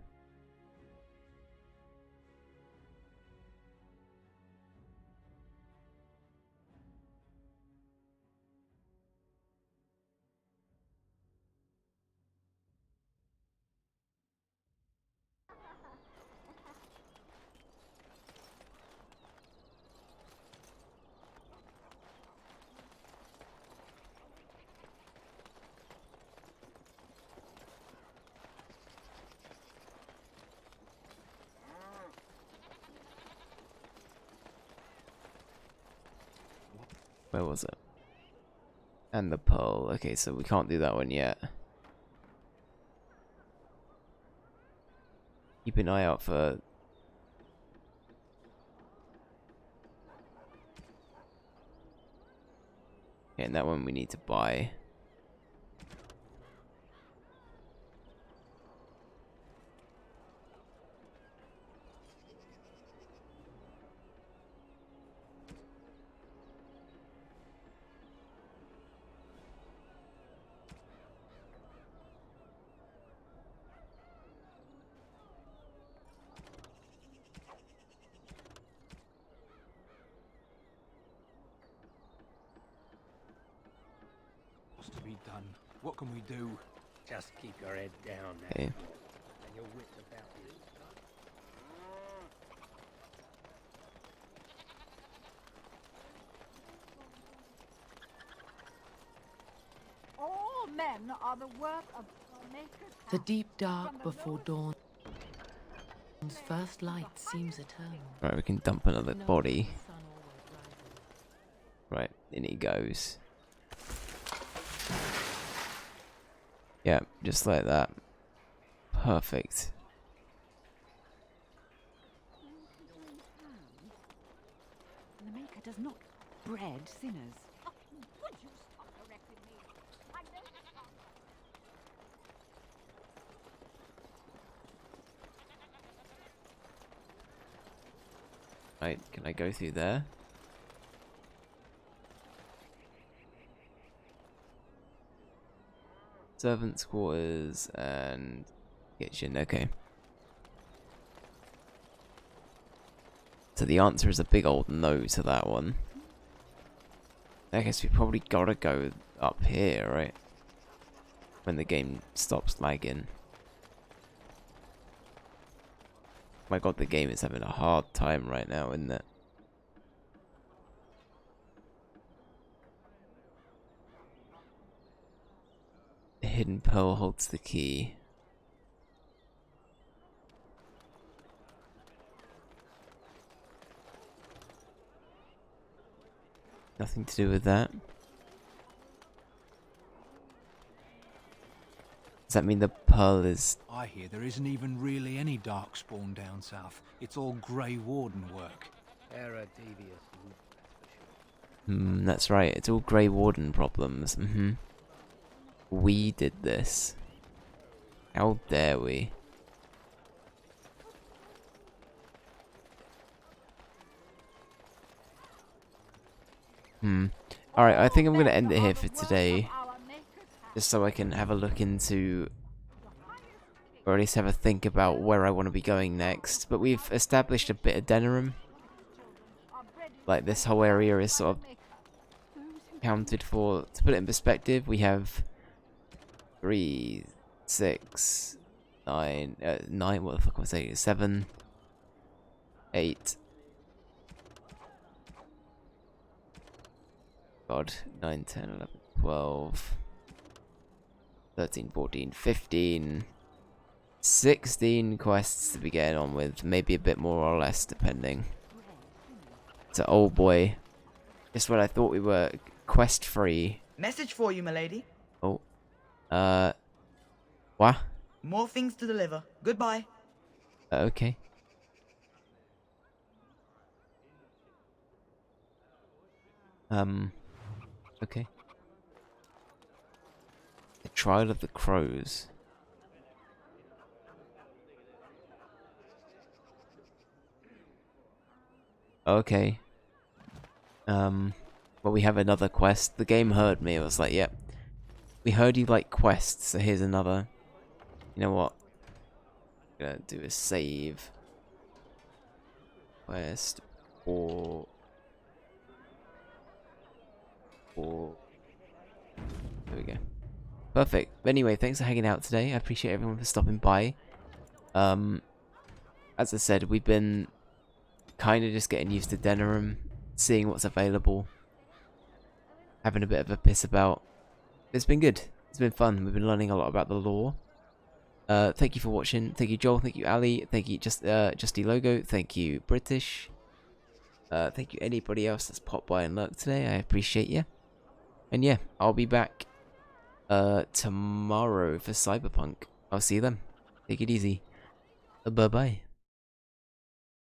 S1: Where was it? And the pearl. Okay, so we can't do that one yet. Keep an eye out for... Okay, and that one we need to buy.
S8: What's to be done? What can we do?
S12: Just keep your head down now.
S1: Okay.
S12: And your wits about you.
S3: All men are the work of our Maker's
S23: The
S3: hand.
S23: deep dark before dawn's first light seems eternal.
S1: Right, we can dump another body. Right, in he goes. Yeah, just like that. Perfect.
S4: The Maker does not bread sinners.
S3: Would you stop correcting me? I know
S1: Right, can I go through there? Servants' quarters and kitchen, okay. So the answer is a big old no to that one. I guess we probably gotta go up here, right? When the game stops lagging. My god, the game is having a hard time right now, isn't it? The hidden pearl holds the key. Nothing to do with that. Does that mean the pearl is...
S8: I hear there isn't even really any darkspawn down south. It's all Grey Warden work.
S12: They're a devious lot.
S1: That's right, it's all Grey Warden problems. We did this. How dare we? Alright, I think I'm going to end it here for today. Just so I can have a look into or at least have a think about where I want to be going next. But we've established a bit of Denerim. Like, this whole area is sort of counted for. To put it in perspective, we have 3, 6, 9, 9, what the fuck was I saying? 7, 8. God, 9, 10, 11, 12, 13, 14, 15, 16 quests to be getting on with. Maybe a bit more or less, depending. So, oh boy. Just when I thought we were quest free.
S13: Message for you, milady.
S1: Oh. What?
S13: More things to deliver. Goodbye.
S1: Okay. Okay. The Trial of the Crows. Okay. Well, we have another quest. The game heard me. It was like, yep. We heard you like quests, so here's another. You know what? I'm gonna do a save. Quest or there we go. Perfect. Anyway, thanks for hanging out today. I appreciate everyone for stopping by. As I said, we've been kind of just getting used to Denerim, seeing what's available, having a bit of a piss about. It's been good. It's been fun. We've been learning a lot about the lore. Thank you for watching. Thank you, Joel. Thank you, Ali. Thank you, Justy Logo. Thank you, British. Thank you, anybody else that's popped by and lurked today. I appreciate you. And yeah, I'll be back tomorrow for Cyberpunk. I'll see you then. Take it easy. Bye-bye.